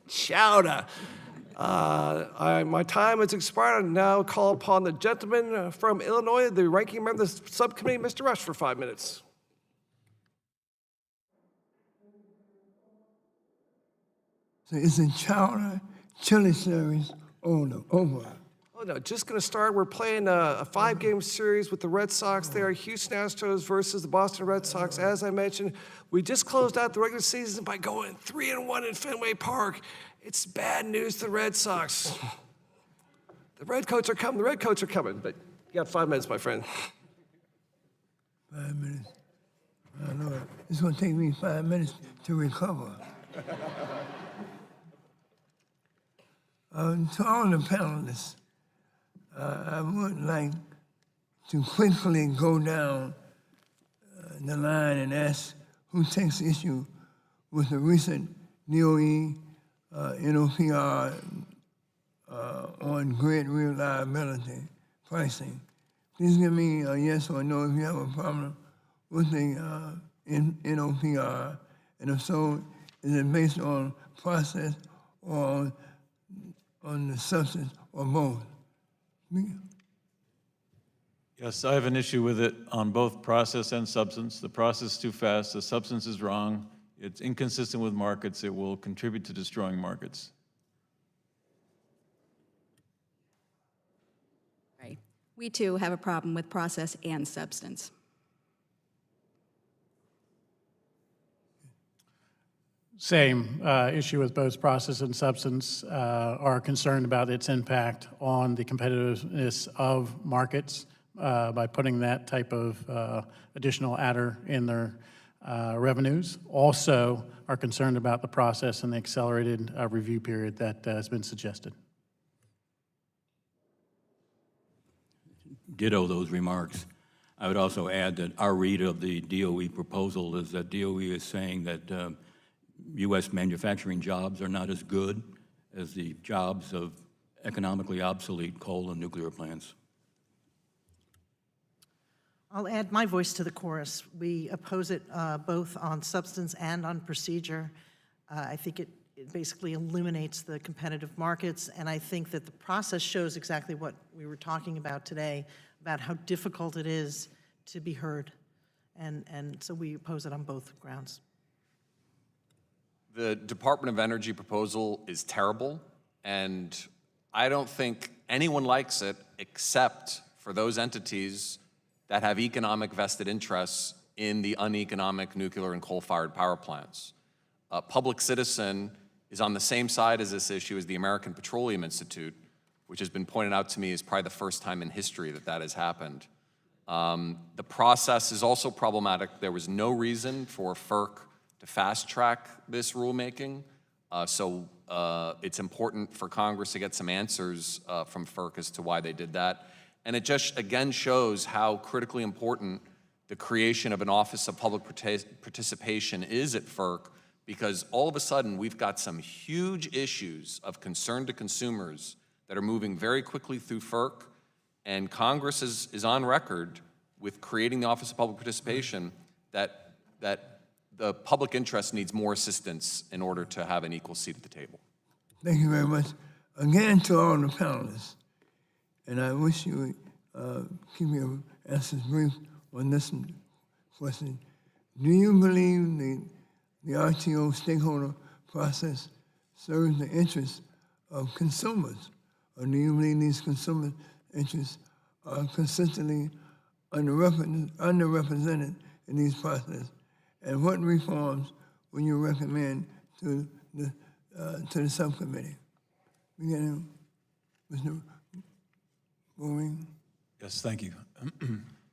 Chowder. My time has expired. I now call upon the gentleman from Illinois, the ranking member of the subcommittee, Mr. Rush, for 5 minutes. So it's a chowder chili series over. Oh, no, just going to start. We're playing a 5-game series with the Red Sox there, Houston Astros versus the Boston Red Sox. As I mentioned, we just closed out the regular season by going 3-1 in Fenway Park. It's bad news to the Red Sox. The Redcoats are coming, but you got 5 minutes, my friend. 5 minutes. I know it. It's going to take me 5 minutes to recover. To all the panelists, I would like to quickly go down the line and ask who takes issue with the recent DOE NOPR on grid reliability pricing. Please give me a yes or no if you have a problem with the NOPR, and if so, is it based on process or on the substance or both? Yes, I have an issue with it on both process and substance. The process is too fast, the substance is wrong, it's inconsistent with markets, it will contribute to destroying markets. Right. We too have a problem with process and substance. Same issue with both process and substance. Are concerned about its impact on the competitiveness of markets by putting that type of additional adder in their revenues. Also are concerned about the process and the accelerated review period that has been suggested. Ditto those remarks. I would also add that our read of the DOE proposal is that DOE is saying that U.S. manufacturing jobs are not as good as the jobs of economically obsolete coal and nuclear plants. I'll add my voice to the chorus. We oppose it both on substance and on procedure. I think it basically eliminates the competitive markets, and I think that the process shows exactly what we were talking about today, about how difficult it is to be heard. And so we oppose it on both grounds. The Department of Energy proposal is terrible, and I don't think anyone likes it except for those entities that have economic vested interests in the uneconomic nuclear and coal-fired power plants. Public Citizen is on the same side as this issue as the American Petroleum Institute, which has been pointed out to me as probably the first time in history that that has happened. The process is also problematic. There was no reason for FERC to fast-track this rulemaking, so it's important for Congress to get some answers from FERC as to why they did that. And it just, again, shows how critically important the creation of an Office of Public Participation is at FERC, because all of a sudden we've got some huge issues of concern to consumers that are moving very quickly through FERC, and Congress is on record with creating the Office of Public Participation that the public interest needs more assistance in order to have an equal seat at the table. Thank you very much. Again, to all the panelists, and I wish you would keep your answers brief on this question. Do you believe the RTO stakeholder process serves the interests of consumers, or do you believe these consumer interests are consistently underrepresented in these processes? And what reforms would you recommend to the subcommittee? Beginning, Mr. Bowring. Yes, thank you.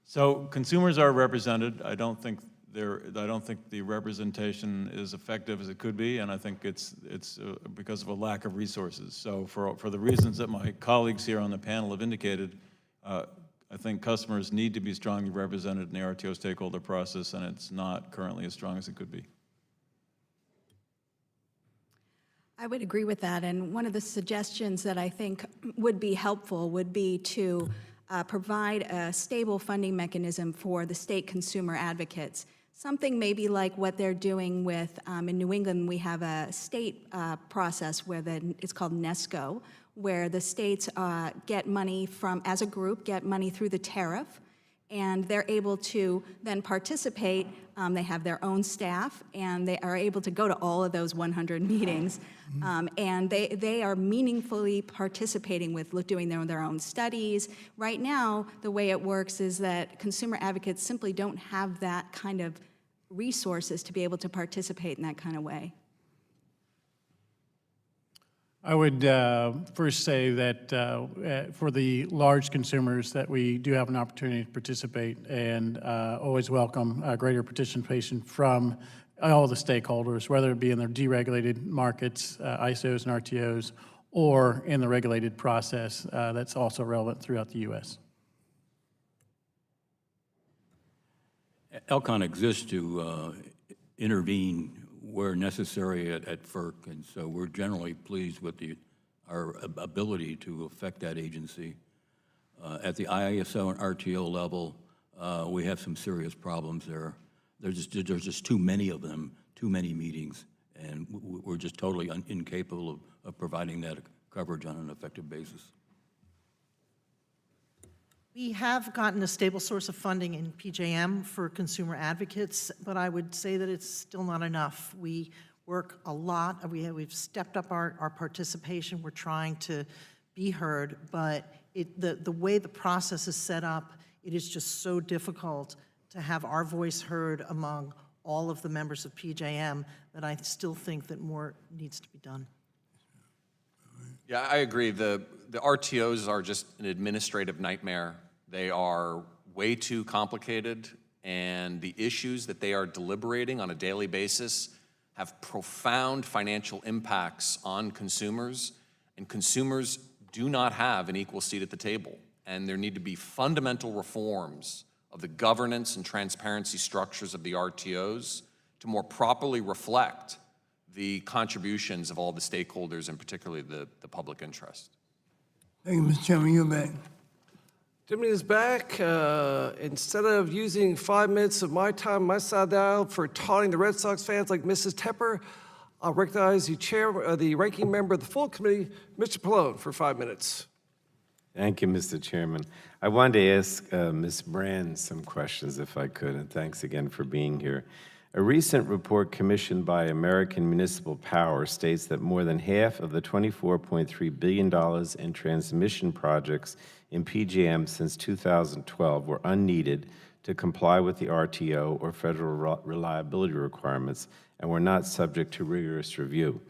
So consumers are represented. I don't think I don't think the representation is effective as it could be, and I think it's because of a lack of resources. So for the reasons that my colleagues here on the panel have indicated, I think customers need to be strongly represented in the RTO stakeholder process, and it's not currently as strong as it could be. I would agree with that, and one of the suggestions that I think would be helpful would be to provide a stable funding mechanism for the state consumer advocates. Something maybe like what they're doing with, in New England, we have a state process where it's called NESCO, where the states get money from, as a group, get money through the tariff, and they're able to then participate. They have their own staff, and they are able to go to all of those 100 meetings, and they are meaningfully participating with doing their own studies. Right now, the way it works is that consumer advocates simply don't have that kind of resources to be able to participate in that kind of way. I would first say that for the large consumers that we do have an opportunity to participate and always welcome greater participation from all the stakeholders, whether it be in their deregulated markets, ISOs and RTOs, or in the regulated process that's also relevant throughout the U.S. ELCON exists to intervene where necessary at FERC, and so we're generally pleased with our ability to affect that agency. At the ISO and RTO level, we have some serious problems there. There's just too many of them, too many meetings, and we're just totally incapable of providing that coverage on an effective basis. We have gotten a stable source of funding in PJM for consumer advocates, but I would say that it's still not enough. We work a lot. We've stepped up our participation. We're trying to be heard, but the way the process is set up, it is just so difficult to have our voice heard among all of the members of PJM that I still think that more needs to be done. Yeah, I agree. The RTOs are just an administrative nightmare. They are way too complicated, and the issues that they are deliberating on a daily basis have profound financial impacts on consumers, and consumers do not have an equal seat at the table. And there need to be fundamental reforms of the governance and transparency structures of the RTOs to more properly reflect the contributions of all the stakeholders, and particularly the public interest. Thank you, Mr. Chairman. You're back. 2 minutes back. Instead of using 5 minutes of my time, my side of the aisle, for taunting the Red Sox fans like Mrs. Tepper, I'll recognize the ranking member of the full committee, Mr. Pallone, for 5 minutes. Thank you, Mr. Chairman. I wanted to ask Ms. Brand some questions, if I could, and thanks again for being here. A recent report commissioned by American Municipal Power states that more than half of the $24.3 billion in transmission projects in PJM since 2012 were unneeded to comply with the RTO or federal reliability requirements and were not subject to rigorous review.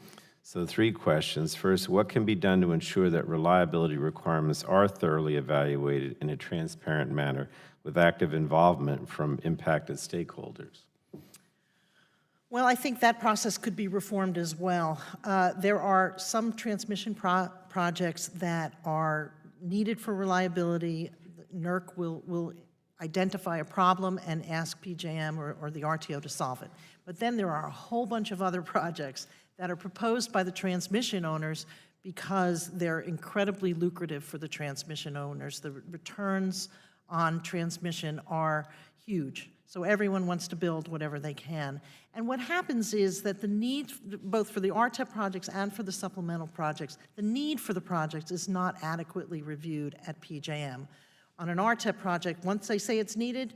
So 3 questions. First, what can be done to ensure that reliability requirements are thoroughly evaluated in a transparent manner with active involvement from impacted stakeholders? Well, I think that process could be reformed as well. There are some transmission projects that are needed for reliability. NERC will identify a problem and ask PJM or the RTO to solve it. But then there are a whole bunch of other projects that are proposed by the transmission owners because they're incredibly lucrative for the transmission owners. The returns on transmission are huge. So everyone wants to build whatever they can. And what happens is that the need, both for the RTEP projects and for the supplemental projects, the need for the projects is not adequately reviewed at PJM. On an RTEP project, once they say it's needed,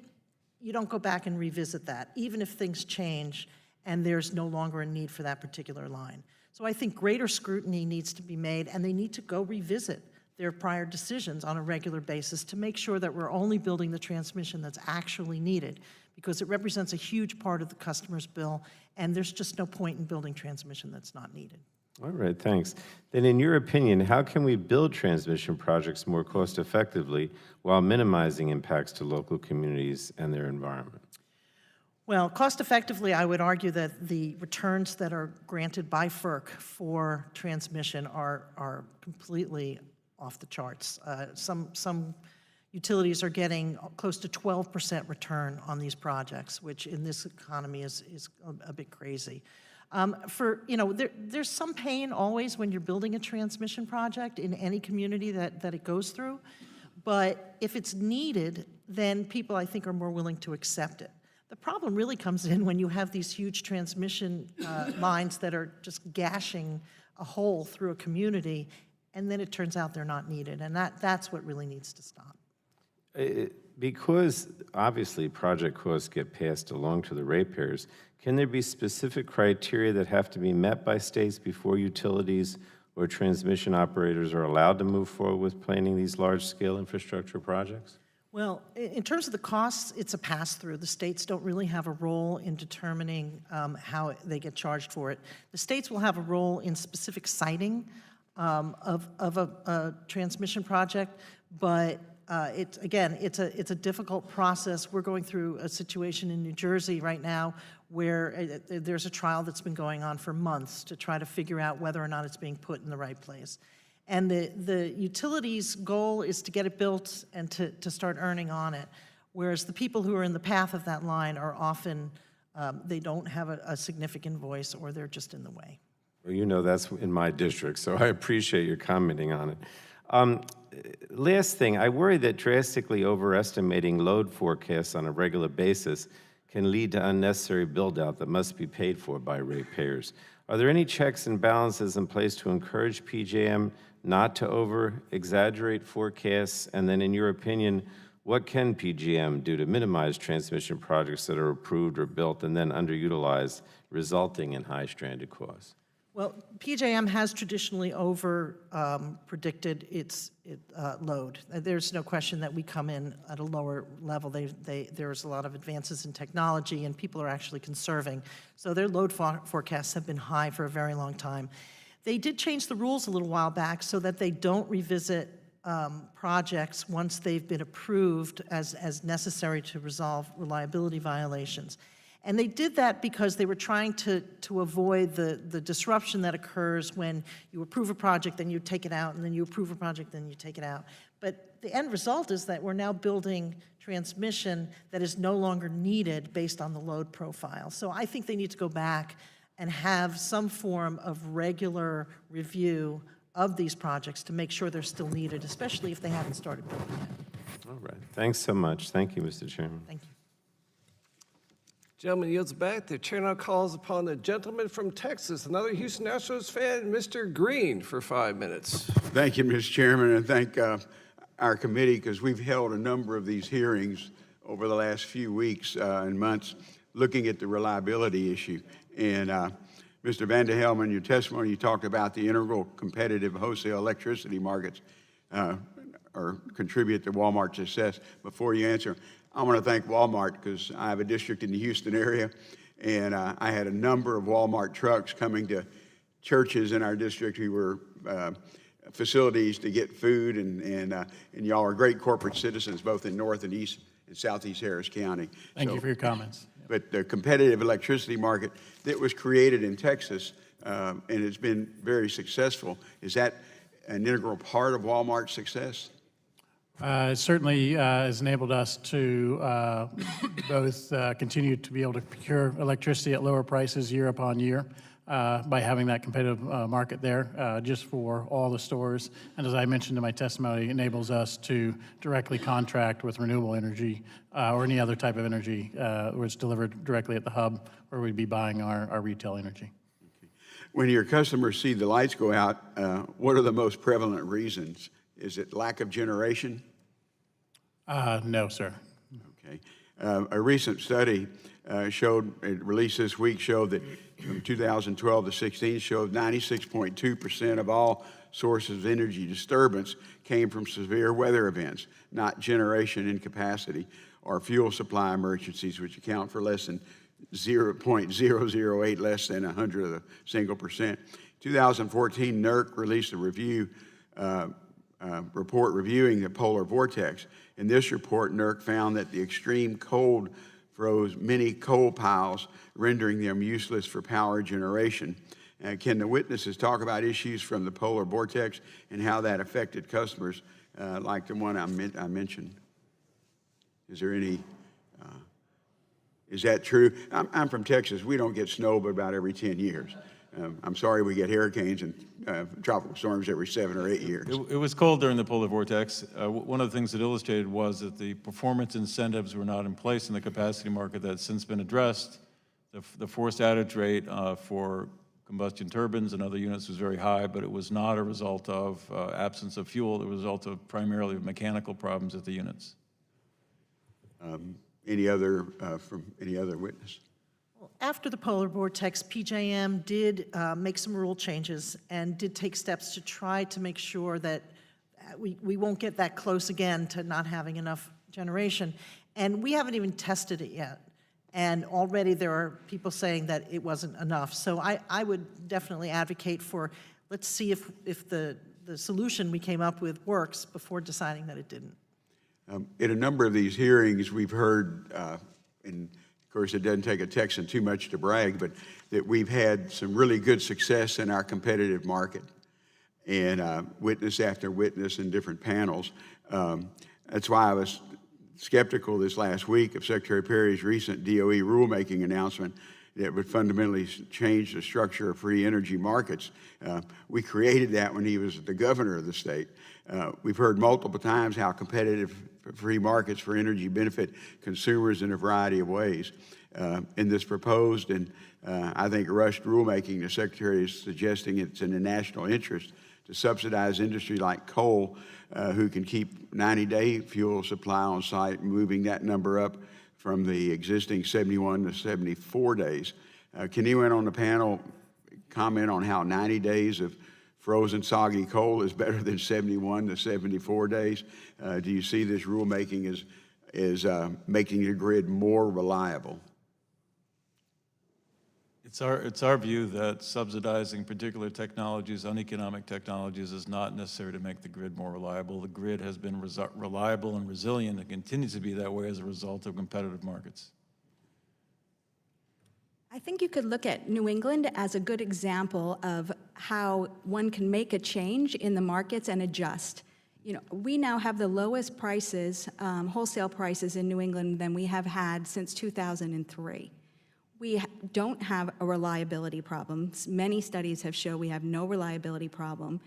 you don't go back and revisit that, even if things change and there's no longer a need for that particular line. So I think greater scrutiny needs to be made, and they need to go revisit their prior decisions on a regular basis to make sure that we're only building the transmission that's actually needed, because it represents a huge part of the customer's bill, and there's just no point in building transmission that's not needed. All right, thanks. Then in your opinion, how can we build transmission projects more cost effectively while minimizing impacts to local communities and their environment? Well, cost effectively, I would argue that the returns that are granted by FERC for transmission are completely off the charts. Some utilities are getting close to 12% return on these projects, which in this economy is a bit crazy. There's some pain always when you're building a transmission project in any community that it goes through, but if it's needed, then people, I think, are more willing to accept it. The problem really comes in when you have these huge transmission lines that are just gashing a hole through a community, and then it turns out they're not needed, and that's what really needs to stop. Because obviously project costs get passed along to the ratepayers, can there be specific criteria that have to be met by states before utilities or transmission operators are allowed to move forward with planning these large-scale infrastructure projects? Well, in terms of the costs, it's a pass-through. The states don't really have a role in determining how they get charged for it. The states will have a role in specific siting of a transmission project, but it's a difficult process. We're going through a situation in New Jersey right now where there's a trial that's been going on for months to try to figure out whether or not it's being put in the right place. And the utilities' goal is to get it built and to start earning on it, whereas the people who are in the path of that line are often, they don't have a significant voice, or they're just in the way. Well, you know that's in my district, so I appreciate your commenting on it. Last thing, I worry that drastically overestimating load forecasts on a regular basis can lead to unnecessary build-out that must be paid for by ratepayers. Are there any checks and balances in place to encourage PJM not to over-exaggerate forecasts? And then in your opinion, what can PJM do to minimize transmission projects that are approved or built and then underutilized, resulting in high stranded costs? Well, PJM has traditionally predicted its load. There's no question that we come in at a lower level. There's a lot of advances in technology, and people are actually conserving. So their load forecasts have been high for a very long time. They did change the rules a little while back so that they don't revisit projects once they've been approved as necessary to resolve reliability violations. And they did that because they were trying to avoid the disruption that occurs when you approve a project, then you take it out, and then you approve a project, then you take it out. But the end result is that we're now building transmission that is no longer needed based on the load profile. So I think they need to go back and have some form of regular review of these projects to make sure they're still needed, especially if they haven't started building yet. All right. Thanks so much. Thank you, Mr. Chairman. Thank you. Gentleman yields back. The chair now calls upon the gentleman from Texas, another Houston Astros fan, Mr. Green, for 5 minutes. Thank you, Mr. Chairman, and thank our committee, because we've held a number of these hearings over the last few weeks and months looking at the reliability issue. And Mr. Vanderhelm, in your testimony, you talked about the integral competitive wholesale electricity markets or contribute to Walmart's success. Before you answer, I want to thank Walmart because I have a district in the Houston area, and I had a number of Walmart trucks coming to churches in our district who were facilities to get food, and y'all are great corporate citizens both in North and East and Southeast Harris County. Thank you for your comments. But the competitive electricity market that was created in Texas and has been very successful, is that an integral part of Walmart's success? It certainly has enabled us to both continue to be able to procure electricity at lower prices year upon year by having that competitive market there just for all the stores. And as I mentioned in my testimony, enables us to directly contract with renewable energy or any other type of energy where it's delivered directly at the hub where we'd be buying our retail energy. Okay. When your customers see the lights go out, what are the most prevalent reasons? Is it lack of generation? No, sir. Okay. A recent study released this week, showed that from 2012 to 16, showed 96.2% of all sources of energy disturbance came from severe weather events, not generation incapacity or fuel supply emergencies, which account for less than 0.008, less than 100 of a single percent. 2014, NERC released a report reviewing the polar vortex. In this report, NERC found that the extreme cold froze many coal piles, rendering them useless for power generation. Can the witnesses talk about issues from the polar vortex and how that affected customers like the one I mentioned? Is there any, is that true? I'm from Texas. We don't get snow but about every 10 years. I'm sorry we get hurricanes and tropical storms every 7 or 8 years. It was cold during the polar vortex. One of the things it illustrated was that the performance incentives were not in place in the capacity market. That's since been addressed. The forced outage rate for combustion turbines and other units was very high, but it was not a result of absence of fuel. It was a result of primarily mechanical problems at the units. Any other, from any other witness? After the polar vortex, PJM did make some rule changes and did take steps to try to make sure that we won't get that close again to not having enough generation. And we haven't even tested it yet. And already there are people saying that it wasn't enough. So I would definitely advocate for, let's see if the solution we came up with works before deciding that it didn't. In a number of these hearings, we've heard, and of course it doesn't take a Texan too much to brag, but that we've had some really good success in our competitive market. And witness after witness in different panels. That's why I was skeptical this last week of Secretary Perry's recent DOE rulemaking announcement that would fundamentally change the structure of free energy markets. We created that when he was the governor of the state. We've heard multiple times how competitive free markets for energy benefit consumers in a variety of ways. In this proposed and I think rushed rulemaking, the Secretary is suggesting it's in the national interest to subsidize industry like coal, who can keep 90-day fuel supply on site, moving that number up from the existing 71 to 74 days. Can anyone on the panel comment on how 90 days of frozen soggy coal is better than 71 to 74 days? Do you see this rulemaking as making the grid more reliable? It's our view that subsidizing particular technologies, uneconomic technologies, is not necessary to make the grid more reliable. The grid has been reliable and resilient and continues to be that way as a result of competitive markets. I think you could look at New England as a good example of how one can make a change in the markets and adjust. You know, we now have the lowest prices, wholesale prices in New England than we have had since 2003. We don't have a reliability problem. Many studies have shown we have no reliability problem.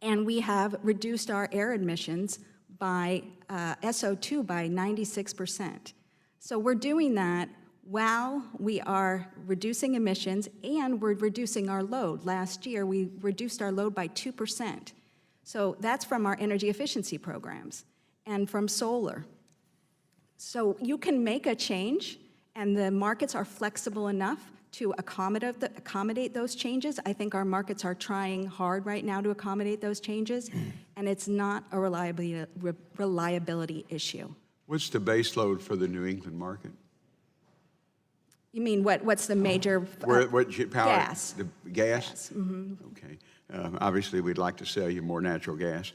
And we have reduced our air emissions by SO2 by 96%. So we're doing that while we are reducing emissions and we're reducing our load. Last year, we reduced our load by 2%. So that's from our energy efficiency programs and from solar. So you can make a change, and the markets are flexible enough to accommodate those changes. I think our markets are trying hard right now to accommodate those changes, and it's not a reliability issue. What's the base load for the New England market? You mean what's the major What power? Gas. The gas? Gas, mm-hmm. Okay. Obviously, we'd like to sell you more natural gas.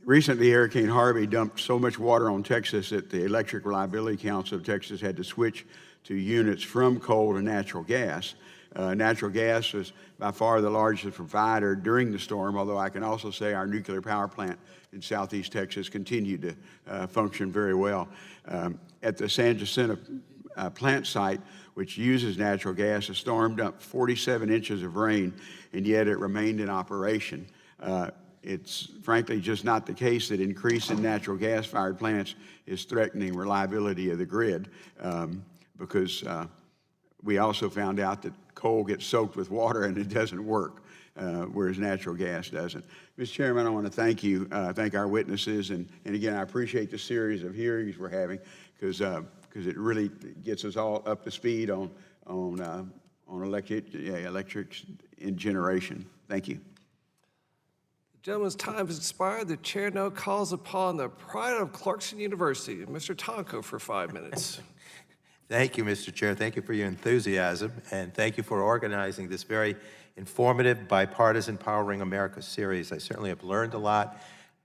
Recently, Hurricane Harvey dumped so much water on Texas that the Electric Reliability Council of Texas had to switch to units from coal to natural gas. Natural gas was by far the largest provider during the storm, although I can also say our nuclear power plant in southeast Texas continued to function very well. At the San Jacinto plant site, which uses natural gas, a storm dumped 47 inches of rain, and yet it remained in operation. It's frankly just not the case that increase in natural gas-fired plants is threatening reliability of the grid, because we also found out that coal gets soaked with water and it doesn't work, whereas natural gas doesn't. Mr. Chairman, I want to thank you, thank our witnesses, and again, I appreciate the series of hearings we're having, because it really gets us all up to speed on electric in generation. Thank you. The gentleman's time has expired. The chair now calls upon the pride of Clarkson University, Mr. Tonko, for 5 minutes. Thank you, Mr. Chair. Thank you for your enthusiasm, and thank you for organizing this very informative, bipartisan Powering America series. I certainly have learned a lot,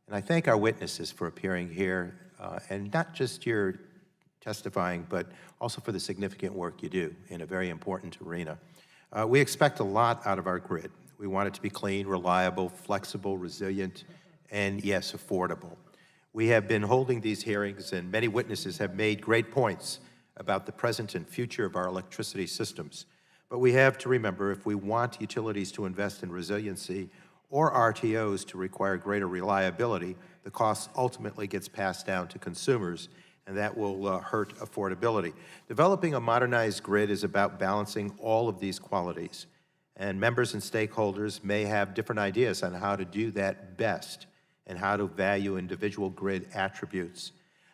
and I thank our witnesses for appearing here, and not just your testifying, but also for the significant work you do in a very important arena. We expect a lot out of our grid. We want it to be clean, reliable, flexible, resilient, and yes, affordable. We have been holding these hearings, and many witnesses have made great points about the present and future of our electricity systems. But we have to remember, if we want utilities to invest in resiliency or RTOs to require greater reliability, the cost ultimately gets passed down to consumers, and that will hurt affordability. Developing a modernized grid is about balancing all of these qualities, and members and stakeholders may have different ideas on how to do that best and how to value individual grid attributes.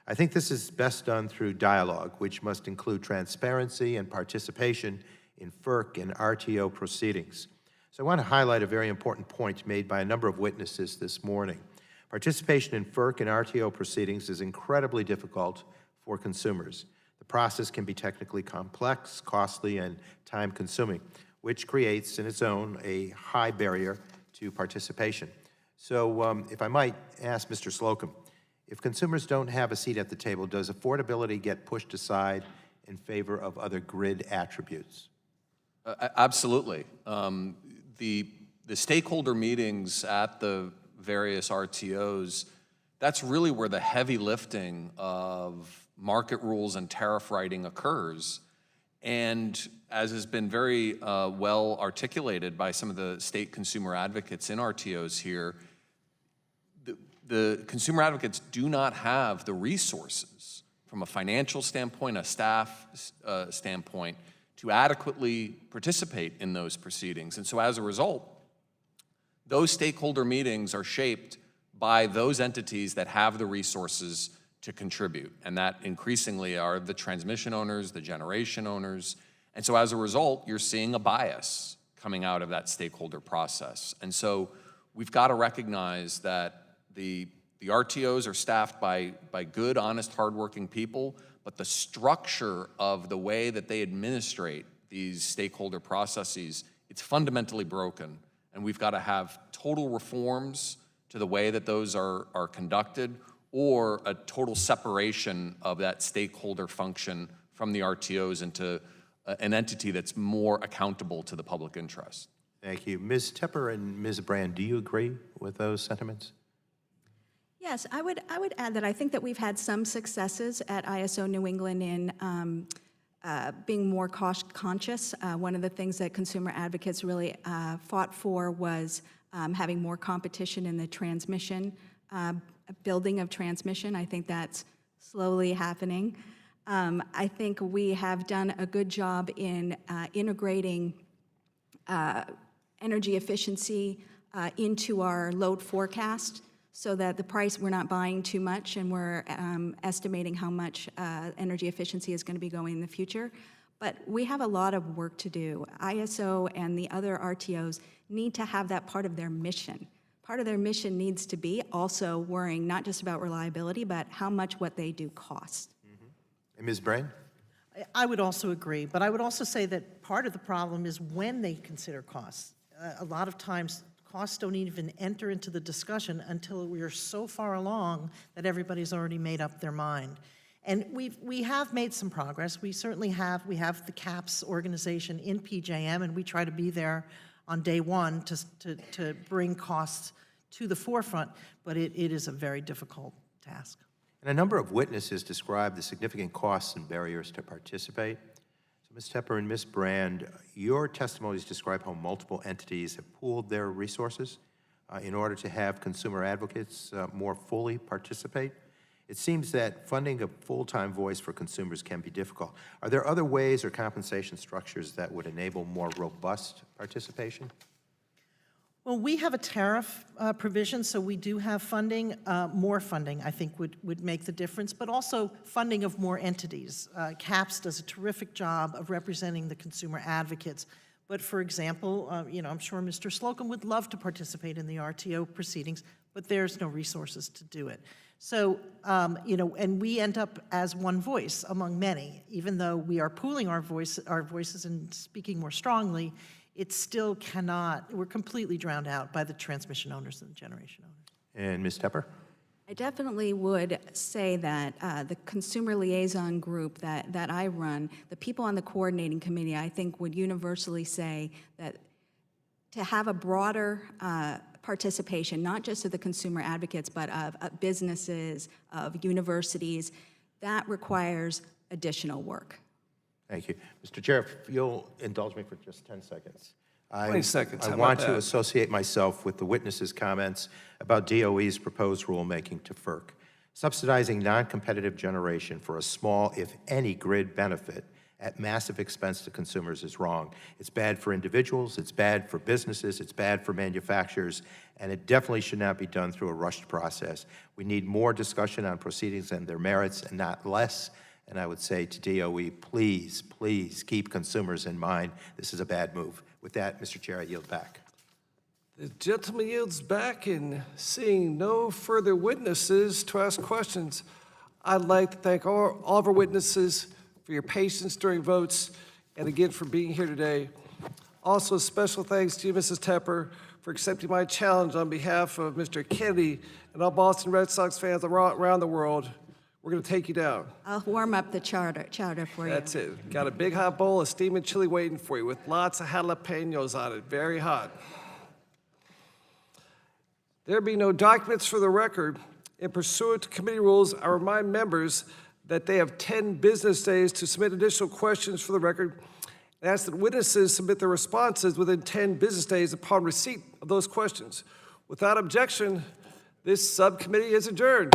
I think this is best done through dialogue, which must include transparency and participation in FERC and RTO proceedings. So I want to highlight a very important point made by a number of witnesses this morning. Participation in FERC and RTO proceedings is incredibly difficult for consumers. The process can be technically complex, costly, and time-consuming, which creates in its own a high barrier to participation. So if I might ask Mr. Slocum, if consumers don't have a seat at the table, does affordability get pushed aside in favor of other grid attributes? Absolutely. The stakeholder meetings at the various RTOs, that's really where the heavy lifting of market rules and tariff writing occurs. And as has been very well articulated by some of the state consumer advocates in RTOs here, the consumer advocates do not have the resources from a financial standpoint, a staff standpoint, to adequately participate in those proceedings. And so as a result, those stakeholder meetings are shaped by those entities that have the resources to contribute. And that increasingly are the transmission owners, the generation owners. And so as a result, you're seeing a bias coming out of that stakeholder process. And so we've got to recognize that the RTOs are staffed by good, honest, hardworking people, but the structure of the way that they administrate these stakeholder processes, it's fundamentally broken. And we've got to have total reforms to the way that those are conducted, or a total separation of that stakeholder function from the RTOs into an entity that's more accountable to the public interest. Thank you. Ms. Tepper and Ms. Brand, do you agree with those sentiments? Yes, I would add that I think that we've had some successes at ISO New England in being more cost conscious. One of the things that consumer advocates really fought for was having more competition in the transmission, building of transmission. I think that's slowly happening. I think we have done a good job in integrating energy efficiency into our load forecast, so that the price, we're not buying too much, and we're estimating how much energy efficiency is going to be going in the future. But we have a lot of work to do. ISO and the other RTOs need to have that part of their mission. Part of their mission needs to be also worrying not just about reliability, but how much what they do costs. Mm-hmm. And Ms. Brand? I would also agree, but I would also say that part of the problem is when they consider costs. A lot of times, costs don't even enter into the discussion until we are so far along that everybody's already made up their mind. And we have made some progress. We certainly have. We have the CAPS organization in PJM, and we try to be there on day one to bring costs to the forefront, but it is a very difficult task. And a number of witnesses described the significant costs and barriers to participate. So Ms. Tepper and Ms. Brand, your testimonies describe how multiple entities have pooled their resources in order to have consumer advocates more fully participate. It seems that funding a full-time voice for consumers can be difficult. Are there other ways or compensation structures that would enable more robust participation? Well, we have a tariff provision, so we do have funding. More funding, I think, would make the difference, but also funding of more entities. CAPS does a terrific job of representing the consumer advocates. But for example, I'm sure Mr. Slocum would love to participate in the RTO proceedings, but there's no resources to do it. So, and we end up as one voice among many. Even though we are pooling our voices and speaking more strongly, it still cannot, we're completely drowned out by the transmission owners and the generation owners. And Ms. Tepper? I definitely would say that the consumer liaison group that I run, the people on the coordinating committee, I think would universally say that to have a broader participation, not just of the consumer advocates, but of businesses, of universities, that requires additional work. Thank you. Mr. Chair, if you'll indulge me for just 10 seconds. 20 seconds, I how want about to that? associate myself with the witnesses' comments about DOE's proposed rulemaking to FERC. Subsidizing non-competitive generation for a small, if any, grid benefit at massive expense to consumers is wrong. It's bad for individuals, it's bad for businesses, it's bad for manufacturers, and it definitely should not be done through a rushed process. We need more discussion on proceedings and their merits and not less. And I would say to DOE, please, please keep consumers in mind. This is a bad move. With that, Mr. Chair, I yield back. The gentleman yields back, and seeing no further witnesses to ask questions, I'd like to thank all of our witnesses for your patience during votes, and again for being here today. Also, special thanks to you, Mrs. Tepper, for accepting my challenge on behalf of Mr. Kennedy and all Boston Red Sox fans around the world. We're going to take you down. I'll warm up the chowder for you. That's it. Got a big hot bowl of steaming chili waiting for you with lots of jalapenos on it. Very hot. There be no documents for the record. In pursuant to committee rules, I remind members that they have 10 business days to submit additional questions for the record and ask that witnesses submit their responses within 10 business days upon receipt of those questions. Without objection, this subcommittee is adjourned.